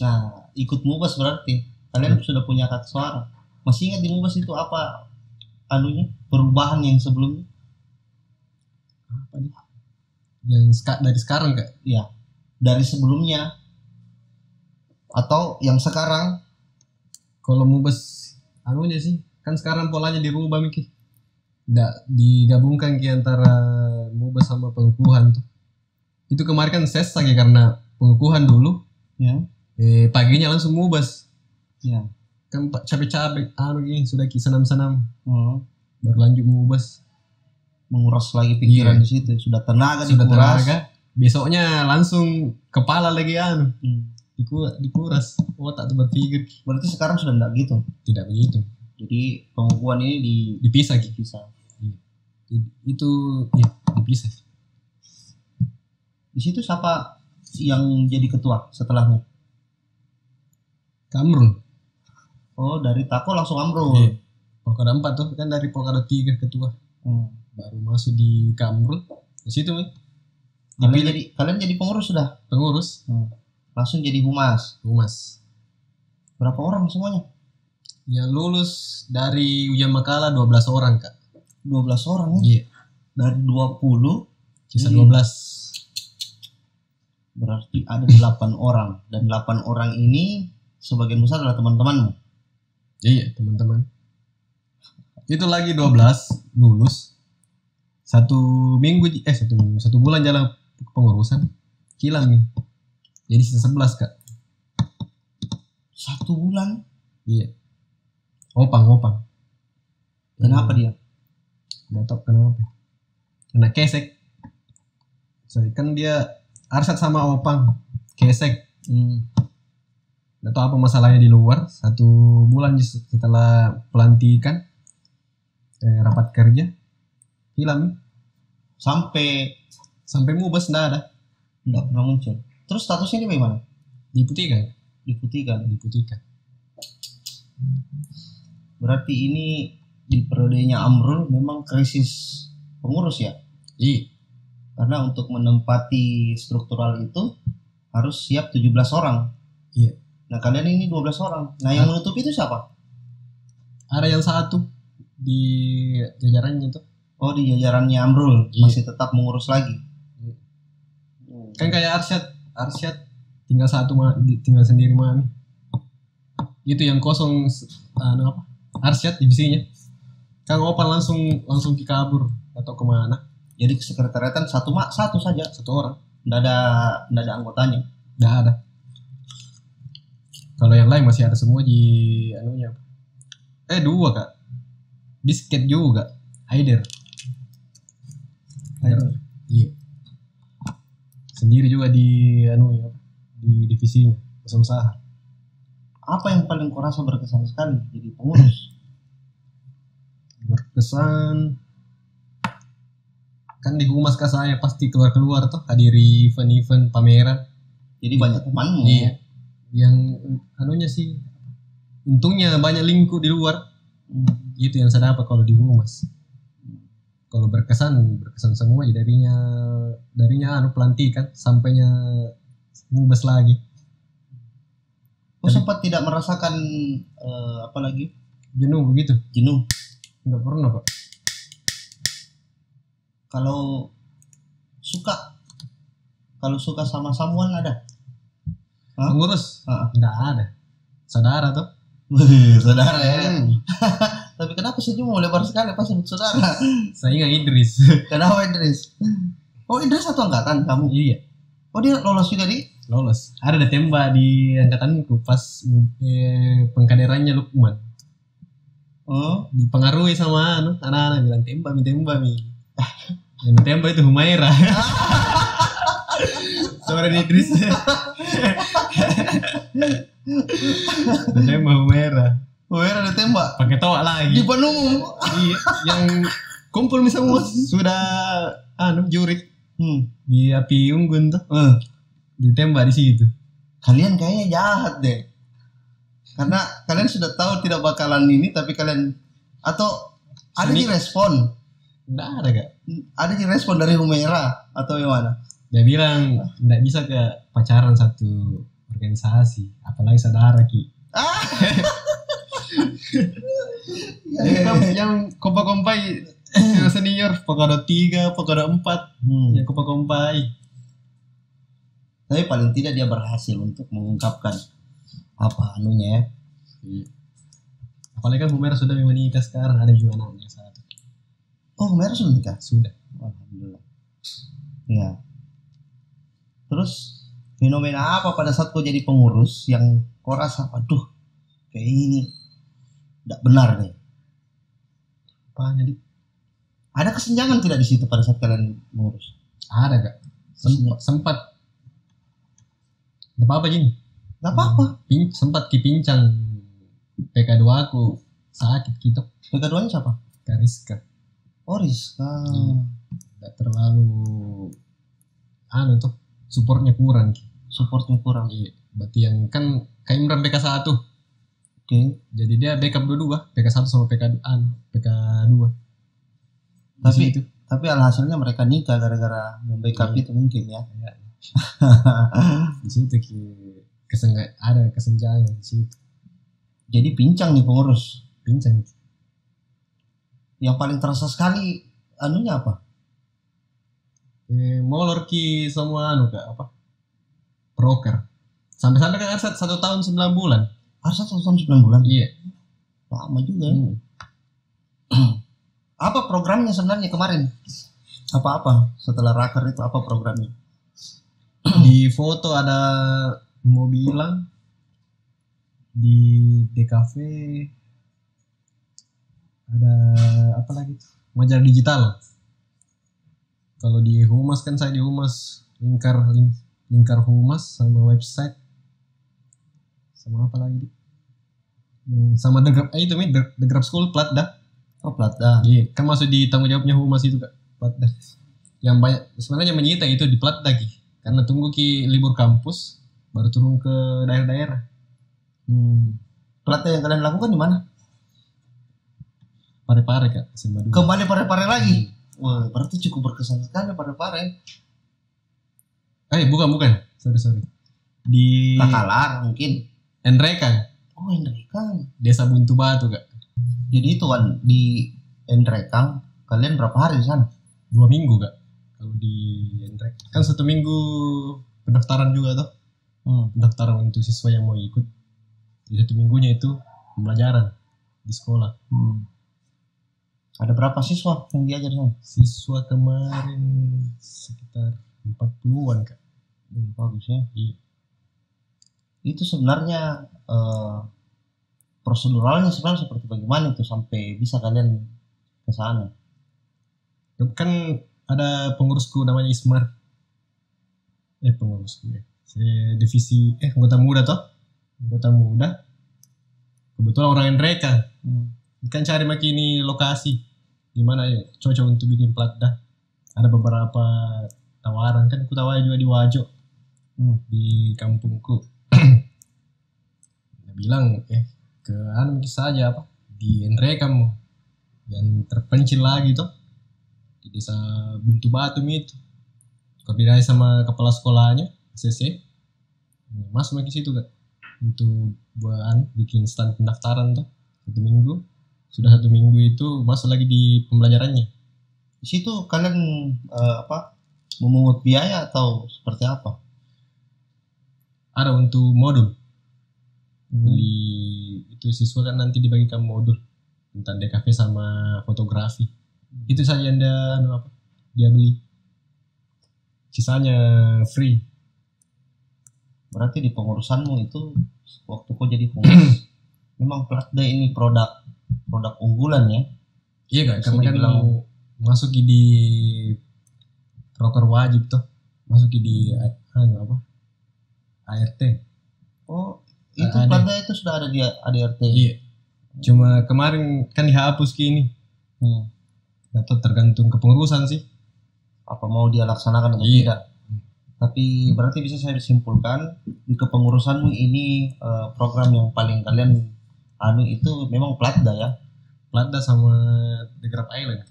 Nah, ikut Mubas berarti kalian sudah punya hak suara. Masih ingat di Mubas itu apa perubahan yang sebelumnya? Apa nih? Yang dari sekarang Kak? Iya. Dari sebelumnya atau yang sekarang? Kalau Mubas sih kan sekarang polanya dirubah Miki. Nggak digabungkan antara Mubas sama pengukuhan tuh. Itu kemarin kan ses lagi karena pengukuhan dulu. Ya. Paginya langsung Mubas. Ya. Kan capek-capek sudah senam-senam. Baru lanjut Mubas. Menguras lagi pikiran di situ. Sudah tenaga dikuras. Besoknya langsung kepala lagi dikuras. Otak tuh berpikir. Berarti sekarang sudah enggak gitu? Tidak begitu. Jadi pengukuhan ini dipisah. Itu dipisah. Di situ siapa yang jadi ketua setelahnya? Kamrul. Oh, dari Tako langsung Amrul. Iya. Polkada 4 tuh kan dari Polkada 3 ketua. Baru masuk di Kamrul. Di situ nih. Kalian jadi pengurus sudah? Pengurus. Langsung jadi humas. Berapa orang semuanya? Yang lulus dari ujian makalah 12 orang Kak. 12 orang ya? Iya. Dari 20 sisa 12. Berarti ada 8 orang. Dan 8 orang ini sebagian besar adalah teman-temanmu? Iya, teman-teman. Itu lagi 12 lulus. 1 bulan jalan pengurusan. Kilang nih. Jadi sisa 11 Kak. 1 bulan? Iya. Opang. Kenapa dia? Nggak tahu kenapa. Kena kesek. Kan dia arsat sama Opang. kesek. Nggak tahu apa masalahnya di luar. 1 bulan setelah pelantikan, rapat kerja, hilang. Sampai mubes nggak ada. Nggak pernah muncul. Terus statusnya dia bagaimana? Diputihkan. Diputihkan. Berarti ini di periodenya Amrul memang krisis pengurus ya? Iya. Karena untuk menempati struktural itu harus siap 17 orang. Iya. Nah kalian ini 12 orang. Nah yang menutup itu siapa? Ada yang 1 di jajarannya tuh. Oh di jajarannya Amrul. Iya. Masih tetap mengurus lagi. Kan kayak Arsyad tinggal tinggal sendiri mami. Itu yang kosong Arsyad divisinya. Kang Opan langsung kabur atau kemana? Jadi kesekretariatan satu saja. 1 orang. Nggak ada anggotanya. Nggak ada. Kalau yang lain masih ada semua di anunya. 2 Kak. Bisket juga. Haider. Iya. Sendiri juga di di divisinya, usaha. Apa yang paling kau rasa berkesan sekali jadi pengurus? Berkesan kan di humas saya pasti keluar tuh hadiri event-event pameran. Jadi banyak temanmu. Iya. Yang anunya sih untungnya banyak lingkup di luar. Itu yang saya dapat kalau di humas. Kalau berkesan semua ya darinya pelantikan sampainya mubes lagi. Sempat tidak merasakan apa lagi? Jenuh begitu? Jenuh. Enggak pernah, Pak. Kalau suka sama someone ada? Pengurus? Enggak ada. Saudara tuh. Saudara ya. Tapi kenapa senyum lebar sekali pas sebut saudara? Saya ingat Idris. Kenapa Idris? Oh Idris satu angkatan kamu? Iya. Oh dia lolos juga di? Lolos. Ada ditembak di angkatanku pas pengkaderannya Lukman. Oh. Dipengaruhi sama anak-anak bilang tembak mi. Yang tembak itu Humaira. Suara Idris. Tembak Humaira. Humaira ditembak. Pakai toa lagi. Di depan umum. Iya, yang kumpul misalnya sudah jurik. Di api unggun tuh. Ditembak di situ. Kalian kayaknya jahat deh. Karena kalian sudah tahu tidak bakalan ini tapi kalian atau ada di respon. Enggak ada Kak. Ada di respon dari Humaira atau gimana? Dia bilang enggak bisa ke pacaran satu organisasi, apalagi saudara Ki. Yang kompai senior pokoknya 3, pokoknya 4 yang kompai. Tapi paling tidak dia berhasil untuk mengungkapkan apa anunya ya. Apalagi kan Humaira sudah menikah sekarang, ada juga anaknya 1. Oh Humaira sudah nikah? Sudah. Alhamdulillah. Ya. Terus fenomena apa pada saat kau jadi pengurus yang kau rasa aduh kayak ini tidak benar deh? Apanya di? Ada kesenjangan tidak di situ pada saat kalian mengurus? Ada Kak. Sempat. Gak apa-apa Jin. Gak apa-apa. Sempat dipincang PK2 aku sakit gitu. PK2 nya siapa? Kariska. Oh Rizka. Gak terlalu tuh supportnya kurang. Iya. Berarti yang kan kayak Imran PK1. Oke. Jadi dia backup dua-dua, PK1 sama PK2. Tapi alhasilnya mereka nikah gara-gara membackup itu mungkin ya. Di situ ada kesenjangan di situ. Jadi pincang nih pengurus. Pincang. Yang paling terasa sekali anunya apa? Molor ki semua Kak apa? Broker. Sampai-sampai kan Arsat 1 tahun 9 bulan. Arsat 1 tahun 9 bulan? Iya. Lama juga ya. Apa programnya sebenarnya kemarin? Apa-apa setelah raker itu apa programnya? Di foto ada mobilan di DKV ada apa lagi? Majalah digital. Kalau di humas kan saya di humas lingkar humas sama website sama apa lagi sama The Grab itu The Grab School Platda. Oh, Platda. Iya, kan masuk di tanggung jawabnya humas itu Kak, Platda. Yang banyak sebenarnya menyita itu di Platda Ki. Karena tunggu Ki libur kampus baru turun ke daerah-daerah. Platda yang kalian lakukan di mana? Pare-pare Kak, SMA 2. Kembali Pare-Pare lagi. Wah, berarti cukup berkesan sekali Pare-Pare. Bukan. Sorry. Di Takalar mungkin. Enrekang. Oh, Endrekang. Desa Buntu Batu Kak. Jadi itu Wan, di Endrekang kalian berapa hari di sana? 2 minggu Kak. Kalau di Enrek kan 1 minggu pendaftaran juga tuh. Pendaftaran untuk siswa yang mau ikut. Di 1 minggunya itu pembelajaran di sekolah. Ada berapa siswa yang diajar di sana? Siswa kemarin sekitar 40-an Kak. Bagus ya. Iya. Itu sebenarnya proseduralnya sebenarnya seperti bagaimana itu sampai bisa kalian ke sana? Kan ada pengurusku namanya Ismar. Pengurusku ya. Divisi anggota muda toh. Anggota muda. Kebetulan orang Enreka. Kan cari makini lokasi gimana ya cocok untuk bikin Platda. Ada beberapa tawaran kan aku tawarin juga di Wajo. Di kampungku. Dia bilang ke saja apa di Enreka yang terpencil lagi tuh di desa Buntu Batu itu koordinasi sama kepala sekolahnya CC masuk lagi situ Kak untuk buat bikin stand pendaftaran tuh 1 minggu. Sudah 1 minggu itu masuk lagi di pembelajarannya. Di situ kalian memungut biaya atau seperti apa? Ada untuk modul. Beli itu siswa kan nanti dibagikan modul tentang DKV sama fotografi. Itu saja yang dia beli. Sisanya free. Berarti di pengurusanmu itu waktu kau jadi pengurus memang Platda ini produk unggulan ya? Iya Kak, karena kan masuk di proker wajib tuh. Masuk di ART. Oh, itu Platda itu sudah ada di ART. Iya. Cuma kemarin kan dihapus ini. Atau tergantung kepengurusan sih. Apa mau dia laksanakan atau tidak? Tapi berarti bisa saya simpulkan di kepengurusanmu ini program yang paling kalian itu memang Platda ya? Platda sama The Grab Island.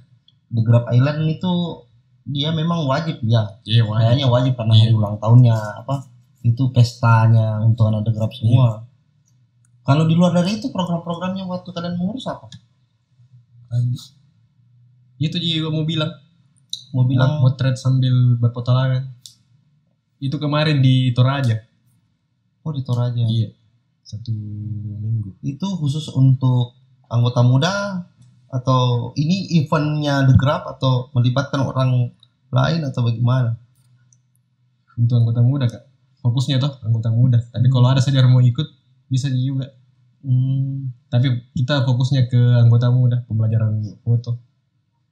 The Grab Island itu dia memang wajib ya? Iya wajib. Kayaknya wajib karena hari ulang tahunnya itu pestanya untuk anak The Grab semua. Kalau di luar dari itu program-programnya waktu kalian mengurus apa? Itu juga mau bilang motret sambil berpetualangan. Itu kemarin di Toraja. Oh, di Toraja. Iya. 1 minggu. Itu khusus untuk anggota muda atau ini eventnya The Grab atau melibatkan orang lain atau bagaimana? Untuk anggota muda Kak. Fokusnya toh anggota muda. Tapi kalau ada saudara mau ikut bisa juga. Tapi kita fokusnya ke anggota muda, pembelajaran foto.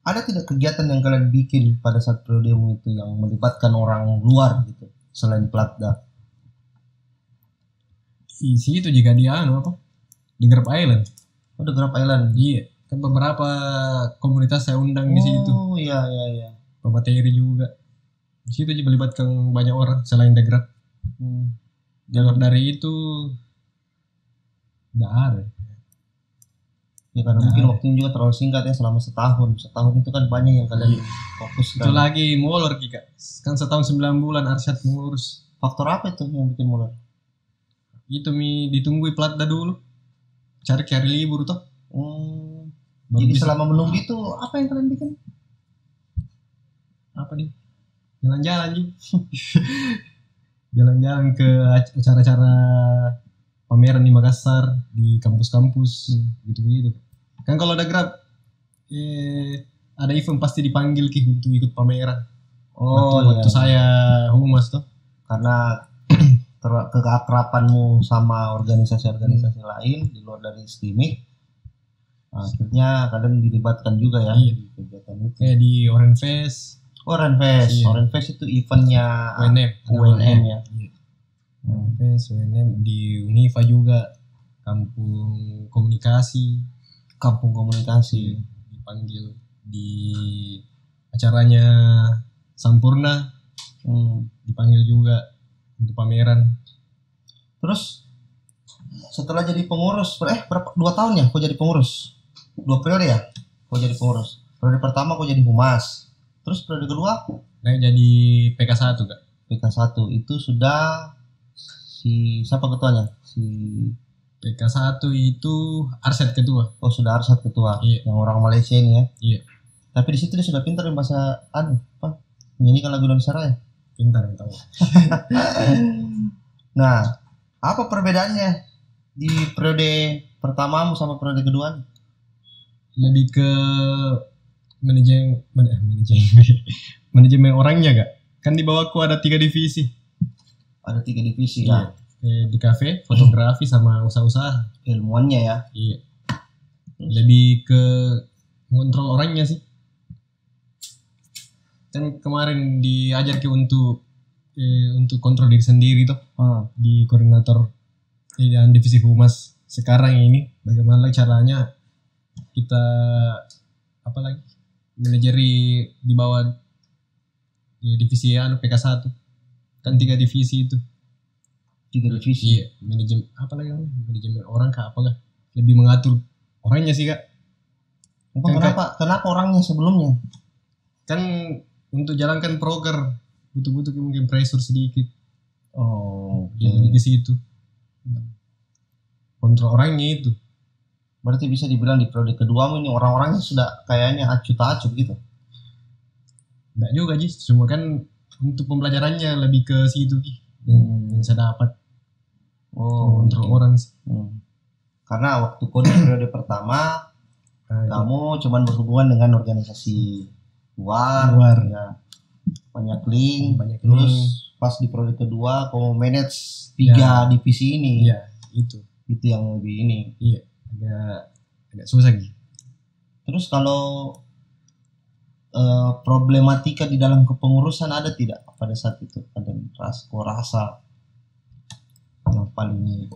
Ada tidak kegiatan yang kalian bikin pada saat periodemu itu yang melibatkan orang luar gitu selain Platda? Isi itu jika dia The Grab Island. Oh, The Grab Island. Iya, kan beberapa komunitas saya undang di situ. Oh, iya. Pemateri juga. Di situ juga melibatkan banyak orang selain The Grab. Jalur dari itu enggak ada. Ya karena mungkin waktunya juga terlalu singkat ya, selama setahun itu kan banyak yang kalian fokuskan. Itu lagi molor Kak. Kan setahun 9 bulan Arsyad mengurus. Faktor apa itu yang bikin molor? Itu ditunggu Platda dulu. Cari libur toh. Jadi selama menunggu itu apa yang kalian bikin? Apa nih? Jalan-jalan jalan-jalan ke acara-acara pameran di Makassar, di kampus-kampus, gitu-gitu. Kan kalau ada Grab, ada event pasti dipanggil untuk ikut pameran. Waktu saya humas tuh. Karena keakrapanmu sama organisasi-organisasi lain di luar dari STIMIK, akhirnya kalian dilibatkan juga ya di kegiatan itu. Kayak di Orange Fest. Renfest. Iya. Renfest itu eventnya UNM. UNM ya. Renfest, UNM di Unifa juga, kampung komunikasi Kampung komunikasi. dipanggil di acaranya Sampurna, dipanggil juga untuk pameran. Terus setelah jadi pengurus, berapa 2 tahun ya kau jadi pengurus? 2 periode ya kau jadi pengurus. Periode pertama kau jadi humas. Terus periode kedua Nah, jadi PK1 Kak. PK1 itu sudah si siapa ketuanya? Si PK1 itu Arsyad ketua. oh sudah Arsad ketua, Iya. yang orang Malaysia ini ya. Iya, Tapi di situ dia sudah pintar di bahasa menyanyikan lagu Indonesia Raya. pintar tahu. Nah, apa perbedaannya di periode pertamamu sama periode kedua? Lebih ke manajemen orangnya Kak. Kan di bawahku ada 3 divisi. Ada 3 divisi Iya. ya. Di kafe, fotografi sama usaha-usaha. Ilmuannya ya. Iya. Lebih ke ngontrol orangnya sih. Kan kemarin diajar untuk kontrol diri sendiri tuh di koordinator dan divisi humas sekarang ini, bagaimana caranya kita manajeri di bawah divisi PK1 kan 3 divisi itu. 3 divisi. Iya, manajemen orang kah apa kah, lebih mengatur orangnya sih Kak. Kenapa orangnya sebelumnya? Kan untuk jalankan proker butuh mungkin pressure sedikit. Lebih ke situ. Kontrol orangnya itu. Berarti bisa dibilang di periode kedua ini orang-orangnya sudah kayaknya acuh tak acuh gitu. Enggak juga Ji, cuma kan untuk pembelajarannya lebih ke situ Ki. Yang saya dapat. Kontrol orang sih. Karena waktu kau di periode pertama kamu cuman berhubungan dengan organisasi luar. Ya. Banyak link. Terus pas di periode kedua kamu manage 3 divisi ini. Iya, itu yang lebih ini. Iya, agak susah gitu. Terus kalau problematika di dalam kepengurusan ada tidak pada saat itu? Ada rasa yang paling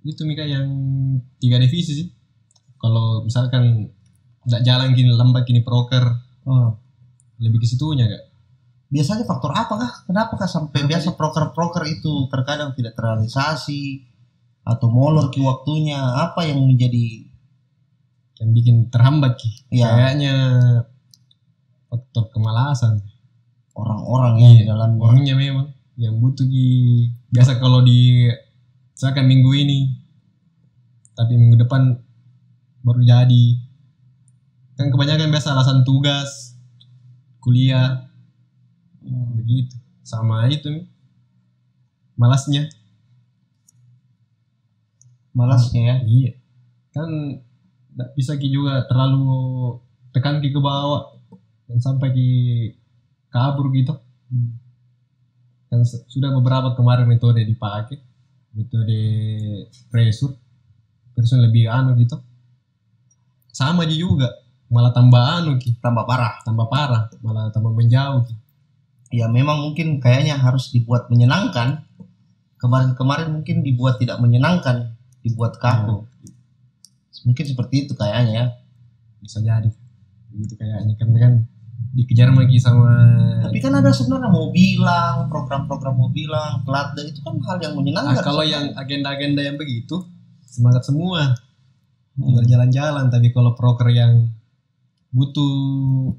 itu Mika yang 3 divisi sih. Kalau misalkan nggak jalan gini, lambat gini proker, lebih ke situnya Kak. Biasanya faktor apakah? Kenapakah sampai biasa proker itu terkadang tidak terrealisasi atau molor ki waktunya? Apa yang menjadi yang bikin terhambat Ki? Ya. Kayaknya faktor kemalasan. Orang-orang yang di dalamnya. Orangnya memang yang butuh Ki. Biasa kalau misalkan minggu ini, tapi minggu depan baru jadi. Kan kebanyakan biasa alasan tugas, kuliah, begitu. Sama itu nih, malasnya ya. Iya, kan nggak bisa Ki juga terlalu tekan Ki ke bawah dan sampai Ki kabur gitu. Kan sudah beberapa kemarin metode dipakai, metode pressure lebih gitu. Sama juga malah tambah Ki, tambah parah, malah tambah menjauh Ki. Ya memang mungkin kayaknya harus dibuat menyenangkan. Kemarin mungkin dibuat tidak menyenangkan, dibuat kaku. Mungkin seperti itu kayaknya ya. Bisa jadi begitu kayaknya, karena kan dikejar lagi sama. Tapi kan ada sebenarnya mau bilang program-program mau bilang pelatda itu kan hal yang menyenangkan. Kalau yang agenda-agenda yang begitu semangat semua berjalan-jalan, tapi kalau proker yang butuh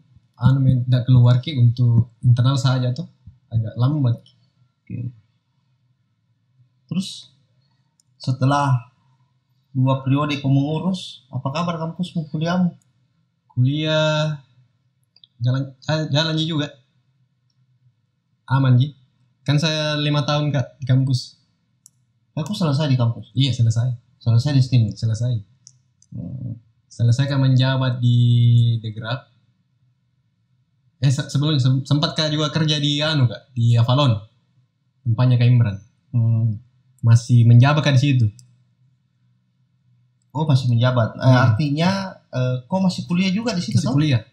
tidak keluar Ki untuk internal saja tuh agak lambat. Terus setelah 2 periode kamu mengurus, apa kabar kampusmu, kuliahmu? Kuliah jalan juga aman Ji. Kan saya 5 tahun Kak di kampus. Aku selesai di kampus? Iya, selesai di sini. Selesai kan menjabat di Degrab. Sebelumnya sempat Kak juga kerja di Kak, di Avalon, tempatnya Kak Imran. Masih menjabat Kak di situ. Oh, masih menjabat. Artinya kau masih kuliah juga di situ? Masih kuliah.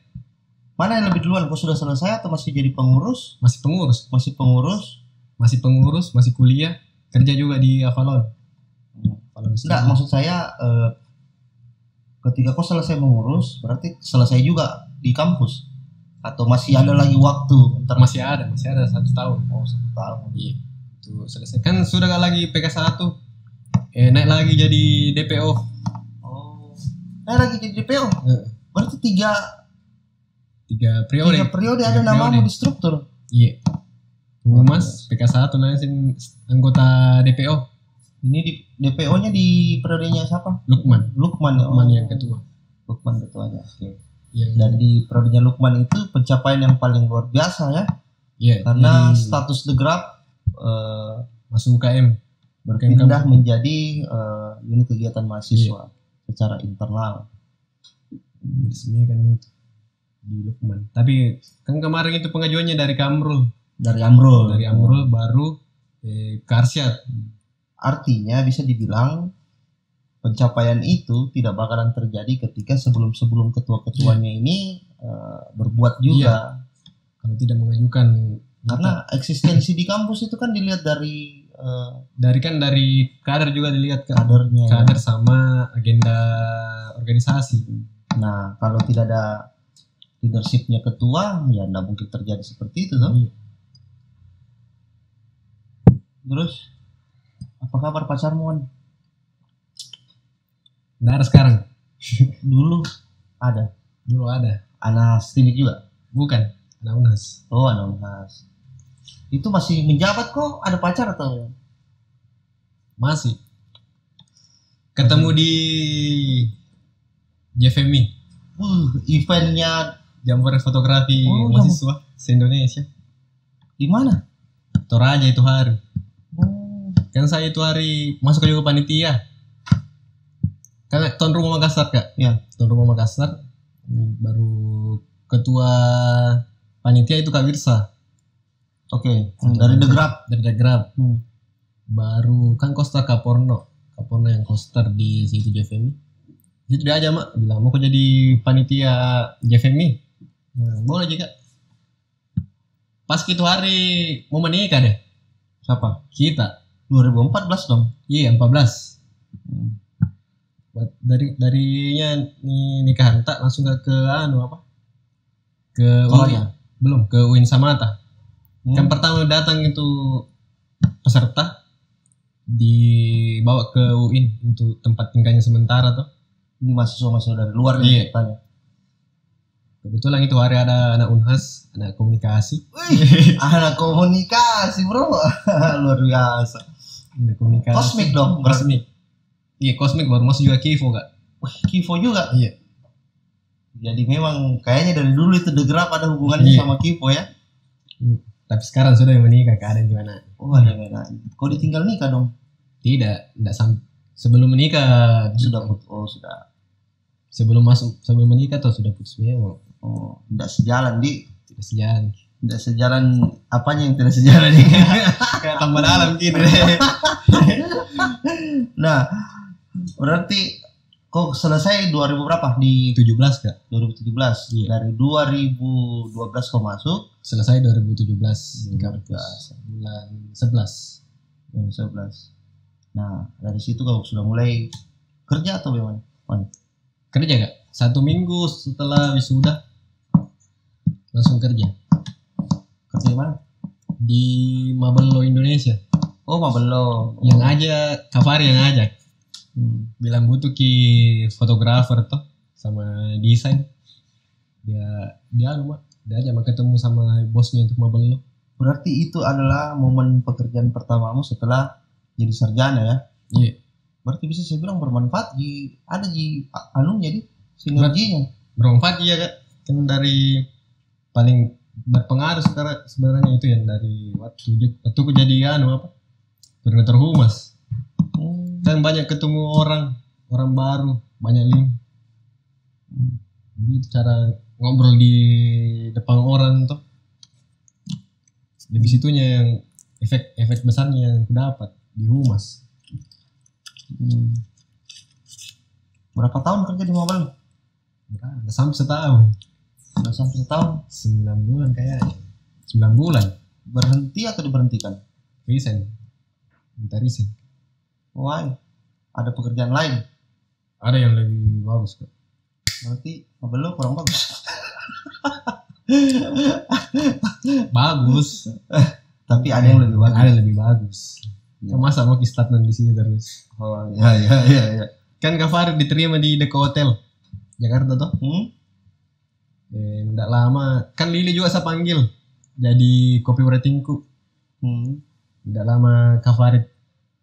Mana yang lebih duluan? Kau sudah selesai atau masih jadi pengurus? Masih pengurus. Masih pengurus? Masih pengurus, masih kuliah, kerja juga di Avalon. Enggak, maksud saya ketika kau selesai mengurus, berarti selesai juga di kampus? Atau masih ada lagi waktu? Masih ada 1 tahun. Oh, 1 tahun. Iya. Itu selesai. Kan sudah gak lagi PK1. Naik lagi jadi DPO. Oh. Naik lagi jadi DPO? Berarti 3 periode. 3 periode ada namamu di struktur. Iya. Humas, PK1 nanti anggota DPO. Ini di DPO-nya di periodenya siapa? Lukman yang ketua. Lukman ketuanya. Oke. Yang Dan di periodenya Lukman itu pencapaian yang paling luar biasa ya. Iya. Karena status The Grab masuk UKM. Berpindah menjadi unit kegiatan mahasiswa secara internal. Resmi kan itu di Lukman. Tapi kan kemarin itu pengajuannya dari Kamrul. Dari Amrul baru ke Arsyad. Artinya bisa dibilang pencapaian itu tidak bakalan terjadi ketika sebelum ketua-ketuanya ini berbuat juga. Kalau tidak mengajukan, karena eksistensi di kampus itu kan dilihat dari kader juga dilihat kadernya, kader sama agenda organisasi. Nah, kalau tidak ada leadershipnya ketua, ya tidak mungkin terjadi seperti itu, toh. Terus, apa kabar pacarmu, Wan? Nggak ada sekarang. Dulu ada. Anak Stimik juga? Bukan, anak Unhas. Oh, anak Unhas. Itu masih menjabat kok? Ada pacar atau? Masih. Ketemu di JFMI. Eventnya Jamboree fotografi mahasiswa se-Indonesia. Di mana? Toraja itu hari. Kan saya itu hari masuk juga panitia. Kan tuan rumah Makassar, Kak. Ya. Tuan rumah Makassar. Baru ketua panitia itu Kak Wirsa. Oke. Dari The Grab. Baru kan Koster Kaporno yang Koster di situ JFMI. Itu dia aja mak bilang mau jadi panitia JFMI. Nah, boleh juga. Pas itu hari mau menikah deh. Siapa? Kita. 2014 dong. Iya 14. Darinya nikahan tak langsung ke ke Toraja. Belum ke UIN Samata. Kan pertama datang itu peserta dibawa ke UIN untuk tempat tinggalnya sementara tuh. Ini mahasiswa dari luar ya tanya. Kebetulan itu hari ada anak Unhas, anak komunikasi. Anak komunikasi, bro. Luar biasa. Anak komunikasi. Kosmik dong. Kosmik. Iya, Kosmik baru masuk juga Kivo, Kak. Kivo juga? Iya. Jadi memang kayaknya dari dulu itu The Grab ada hubungannya sama Kivo ya? Tapi sekarang sudah menikah, Kak, ada juga anak. Oh, ada anak. Kau ditinggal nikah dong? Tidak sampai sebelum menikah sudah putus. Oh, sudah. Sebelum menikah tuh sudah putus memang. Oh, tidak sejalan Tidak sejalan. Tidak sejalan, apanya yang tidak sejalan nih? Kayak tambah dalam gitu. Nah, berarti kok selesai 2000 berapa? Di 17, Kak. 2017. Iya. Dari 2012 kau masuk, selesai 2017. Bulan 11. Bulan 11. Nah, dari situ kau sudah mulai kerja atau bagaimana? Kerja, Kak. 1 minggu setelah wisuda langsung kerja. Kerja di mana? Di Mabello Indonesia. Oh, Mabello. Yang ajak, Kavari yang ajak. Bilang butuh ki fotografer tuh sama desain. Dia aja ketemu sama bosnya untuk Mabello. Berarti itu adalah momen pekerjaan pertamamu setelah jadi sarjana ya? Iya. Berarti bisa saya bilang bermanfaat ada anunya di sinerginya. Bermanfaat iya, Kak. Kan dari paling berpengaruh sebenarnya itu yang dari waktu aku jadi koordinator humas. Kan banyak ketemu orang baru, banyak link. Jadi cara ngobrol di depan orang tuh lebih situnya yang efek besarnya yang aku dapat di humas. Berapa tahun kerja di Mabello? Sampai setahun. Udah sampai setahun. 9 bulan kayaknya. 9 bulan. Berhenti atau diberhentikan? Resign. Minta resign. Why? Ada pekerjaan lain? Ada yang lebih bagus kok. Berarti mobil lo kurang bagus. Bagus. Tapi ada yang lebih bagus. Ada yang lebih bagus. Ya. Masa mau stagnan di sini terus? Oh ya. Kan Kak Farid diterima di Deco Hotel Jakarta toh? Nggak lama. Kan Lili juga saya panggil jadi copywritingku. Nggak lama Kak Farid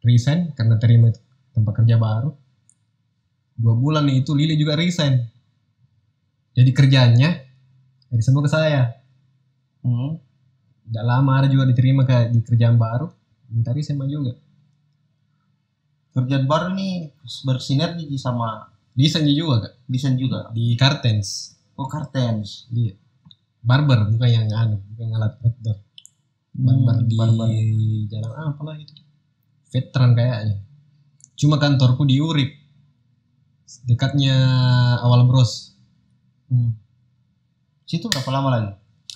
resign karena terima tempat kerja baru. 2 bulan nih itu Lili juga resign. Jadi kerjaannya dari semua ke saya. Nggak lama ada juga diterima di kerjaan baru. Minta resign juga. Kerjaan baru nih bersinergi sama desain juga kak. desain juga. Di Kartens. Oh, Kartens. Iya. Barber bukan yang bukan alat outdoor. Barber di barber. Jalan apa lah itu. Veteran kayaknya. Cuma kantorku di Urip. Dekatnya Awal Bros. Situ berapa lama lagi?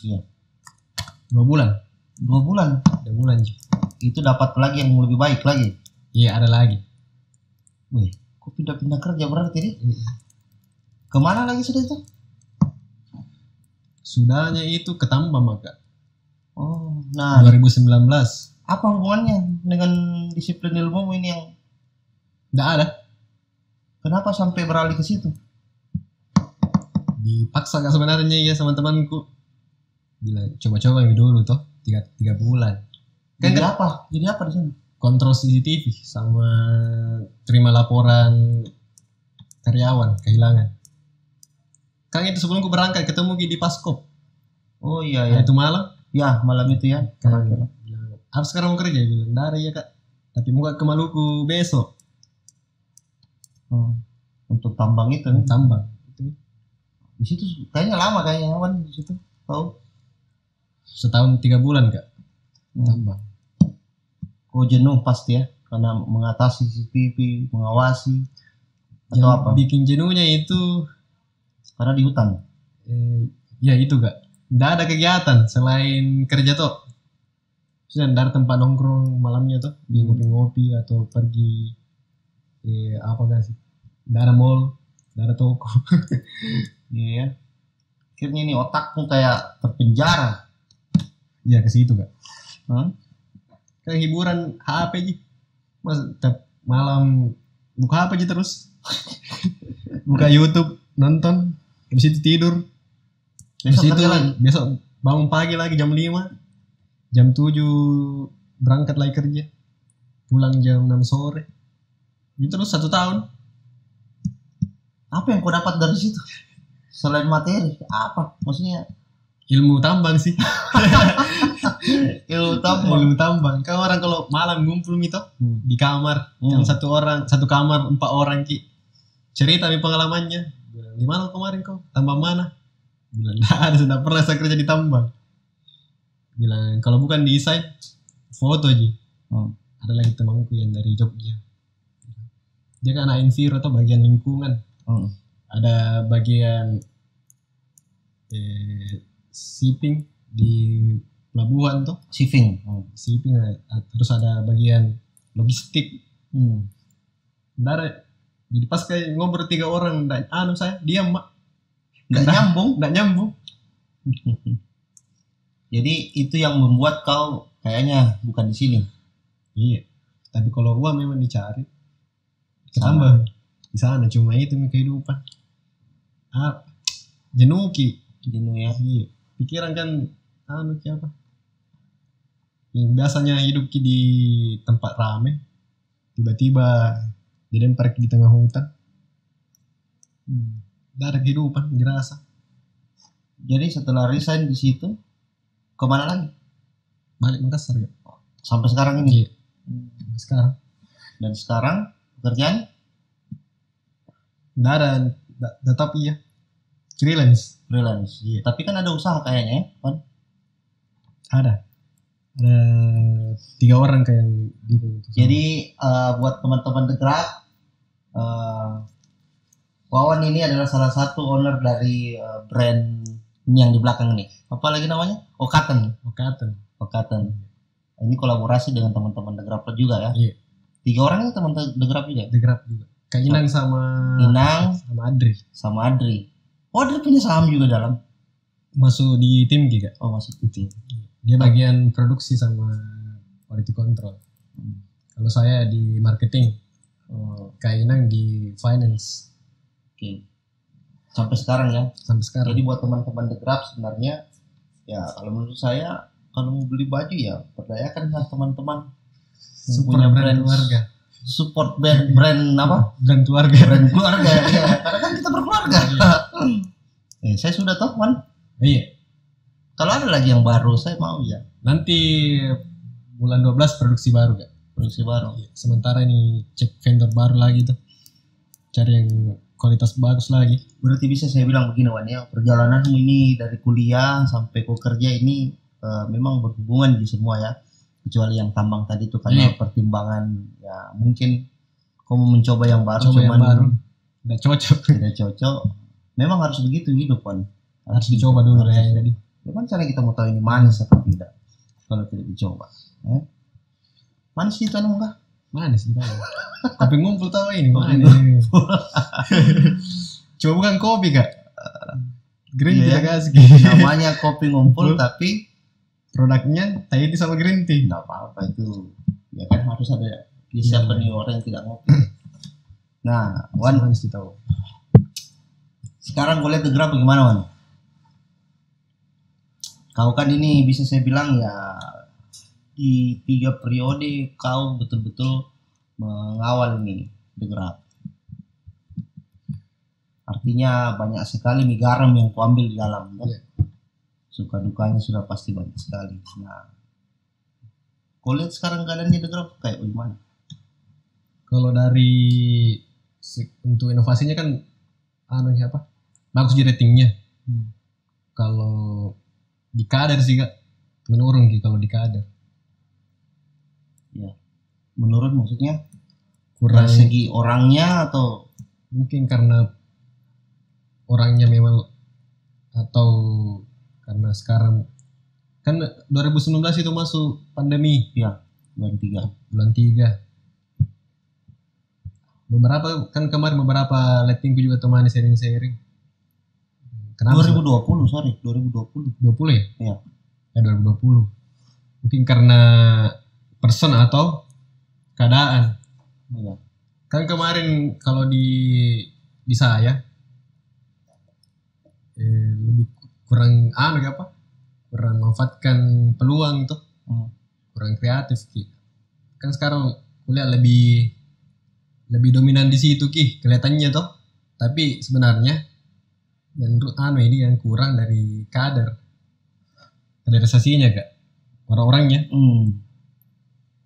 Iya. 2 bulan. 2 bulan. 2 bulan. Itu dapat lagi yang lebih baik lagi. Iya ada lagi. Wih, kok pindah-pindah kerja berarti nih? Kemana lagi sudah itu? Sudahnya itu ke Tambang Kak. Oh, nah 2019. apa hubungannya dengan disiplin ilmu ini yang Nggak ada. kenapa sampai beralih ke situ? Dipaksa Kak sebenarnya ya sama temanku. Bilang coba-coba dulu toh 3 bulan. Kan Jadi apa? Jadi apa di sana? kontrol CCTV sama terima laporan karyawan kehilangan. Kan itu sebelum aku berangkat ketemu di Paskop. Oh iya Nah, ya. itu malam. Ya, malam itu ya. Kan bilang, apa sekarang mau kerja? Bilang, nggak ada ya kak. Tapi mau ke Maluku besok. Untuk tambang itu nih. Tambang. Di situ kayaknya lama kayaknya Wan di situ. Tahu? Setahun 3 bulan kak. Tambang. Oh jenuh pasti ya karena mengatasi CCTV, mengawasi atau Yang apa? bikin jenuhnya itu Karena di hutan. ya itu kak. Nggak ada kegiatan selain kerja toh. Sudah nggak ada tempat nongkrong malamnya toh. Ngopi-ngopi atau pergi apa gak sih? Nggak ada mall, nggak ada toko. Iya. Yeah. Akhirnya nih otakmu kayak terpenjara. Iya ke situ kak. Kayak hiburan HP aja. Mas tiap malam buka HP aja terus. Buka YouTube, nonton, habis itu tidur. Habis itu besok bangun pagi lagi jam 5. Jam 7 berangkat lagi kerja. Pulang jam 6 sore. Itu terus 1 tahun. Apa yang kau dapat dari situ? Selain materi, apa? Maksudnya ilmu tambang sih. ilmu tambang. Ilmu tambang. Kan orang kalau malam ngumpul gitu di kamar, yang satu kamar 4 orang ki. Cerita nih pengalamannya. Bilang, di mana kemarin kau? Tambang mana? Bilang, nggak ada, sudah pernah saya kerja di tambang. Bilang, kalau bukan desain, foto aja. Ada lagi temanku yang dari Jogja. Dia kan anak enviro atau bagian lingkungan. Ada bagian shipping di pelabuhan tuh. Shipping. Terus ada bagian logistik. Ntar jadi pas kayak ngobrol 3 orang, saya diam mak. Nggak nyambung. Jadi itu yang membuat kau kayaknya bukan di sini. Iya. Tapi kalau uang memang dicari. Ketambah di sana cuma itu kehidupan. Jenuh ya. Iya. Pikiran kan siapa? Yang biasanya hidup di tempat rame, tiba-tiba dilempar di tengah hutan. Tidak ada kehidupan dirasa. Jadi setelah resign di situ, kemana lagi? Balik Makassar ya. Sampai sekarang ini. Iya. Sekarang. Dan sekarang pekerjaan? Nggak ada, tetap iya. Freelance. Iya. Tapi kan ada usaha kayaknya ya, kan? Ada 3 orang kayak gitu. Jadi buat teman-teman The Gerak, Wawan ini adalah salah satu owner dari brand Ini yang di belakang nih. Apa lagi namanya? Okaten. Okaten. Ini kolaborasi dengan teman-teman The Grapper juga ya. Iya. 3 orang ini teman The Grapper juga. The Grab juga. Kak Inang sama Adri. Sama Adri. Oh, Adri punya saham juga dalam. Masuk di tim Kak. Oh, masuk di tim. Dia bagian produksi sama quality control. Kalau saya di marketing. Kak Inang di finance. Oke. Sampai sekarang ya. Sampai sekarang. Jadi buat teman-teman The Grab sebenarnya ya kalau menurut saya kalau mau beli baju ya perdayakan lah teman-teman. Punya brand keluarga. Support brand apa? Brand keluarga. Brand keluarga ya. Karena kan kita berkeluarga. Saya sudah tahu kan. Iya. Kalau ada lagi yang baru saya mau ya. Nanti bulan 12 produksi baru Kak. Produksi baru. Sementara ini cek vendor baru lagi tuh. Cari yang kualitas bagus lagi. Berarti bisa saya bilang begini Wan ya, perjalananmu ini dari kuliah sampai kau kerja ini memang berhubungan di semua ya. Kecuali yang tambang tadi itu karena pertimbangan ya mungkin kau mau mencoba yang baru yang baru tidak cocok. Memang harus begitu hidup Wan. Harus dicoba dulu ya tadi. Bagaimana cara kita mau tahu ini manis atau tidak kalau tidak dicoba? Manis itu anu enggak? Manis di bawah. Kopi ngumpul tahu ini. Manis. Coba bukan kopi Kak. Green tea kasih. Namanya kopi ngumpul tapi produknya teh sama green tea. Nggak apa-apa itu. Ya kan harus ada siapa nih orang yang tidak ngopi. Nah, Wan manis tahu. Sekarang gue lihat The Grab bagaimana Wan? Kau kan ini bisa saya bilang ya di 3 periode kau betul-betul mengawal ini The Grab. Artinya banyak sekali mie garam yang kau ambil di dalam. Kan? Suka dukanya sudah pasti banyak sekali. Nah, kau lihat sekarang keadaannya The Grab kayak bagaimana? Kalau dari untuk inovasinya kan bagus di ratingnya. Kalau di kader sih Kak menurun kalau di kader. Ya, menurun maksudnya kurang dari segi orangnya atau mungkin karena orangnya memang atau karena sekarang kan 2019 itu masuk pandemi ya bulan 3 beberapa kan kemarin beberapa lettingku juga temani sharing 2020 ya? Iya. Ya 2020 mungkin karena person atau keadaan. Iya. Kan kemarin kalau di saya lebih kurang kurang manfaatkan peluang tuh. Kurang kreatif kan sekarang kuliah lebih dominan di situ kelihatannya tuh, tapi sebenarnya yang kurang dari kaderisasinya Kak, orang-orangnya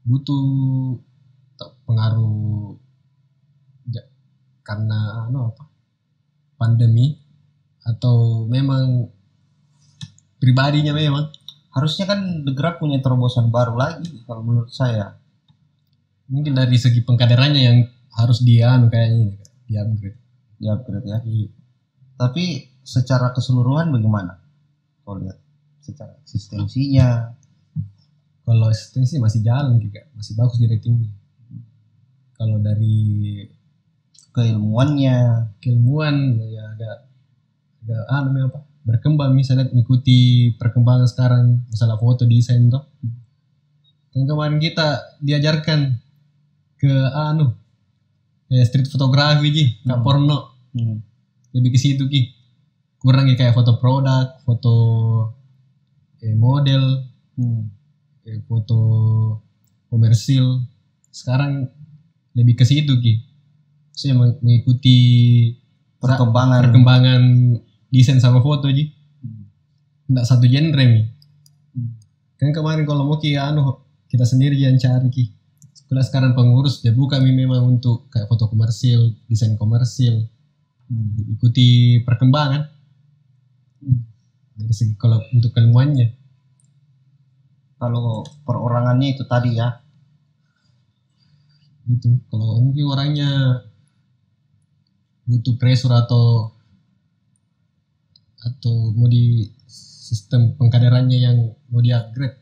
butuh pengaruh karena pandemi atau memang pribadinya memang harusnya kan The Grab punya terobosan baru lagi kalau menurut saya. Mungkin dari segi pengkaderannya yang harus kayaknya di upgrade ya. Tapi secara keseluruhan bagaimana? Kalau lihat secara eksistensinya. Kalau eksistensi masih jalan juga, masih bagus di ratingnya. Kalau dari keilmuan ya agak berkembang, misalnya mengikuti perkembangan sekarang masalah foto desain tuh. Kan kemarin kita diajarkan ke street fotografi porno. Lebih ke situ kurang kayak foto produk, foto model, foto komersil. Sekarang lebih ke situ saya mengikuti perkembangan desain sama foto nggak satu genre kan kemarin kalau mau kita sendiri yang cari Kalau sekarang pengurus dia buka memang untuk kayak foto komersil, desain komersil, ikuti perkembangan. Dari segi kalau untuk keilmuannya. Kalau perorangannya itu tadi ya. Gitu. Kalau mungkin orangnya butuh pressure atau atau mau di sistem pengkaderannya yang mau di upgrade.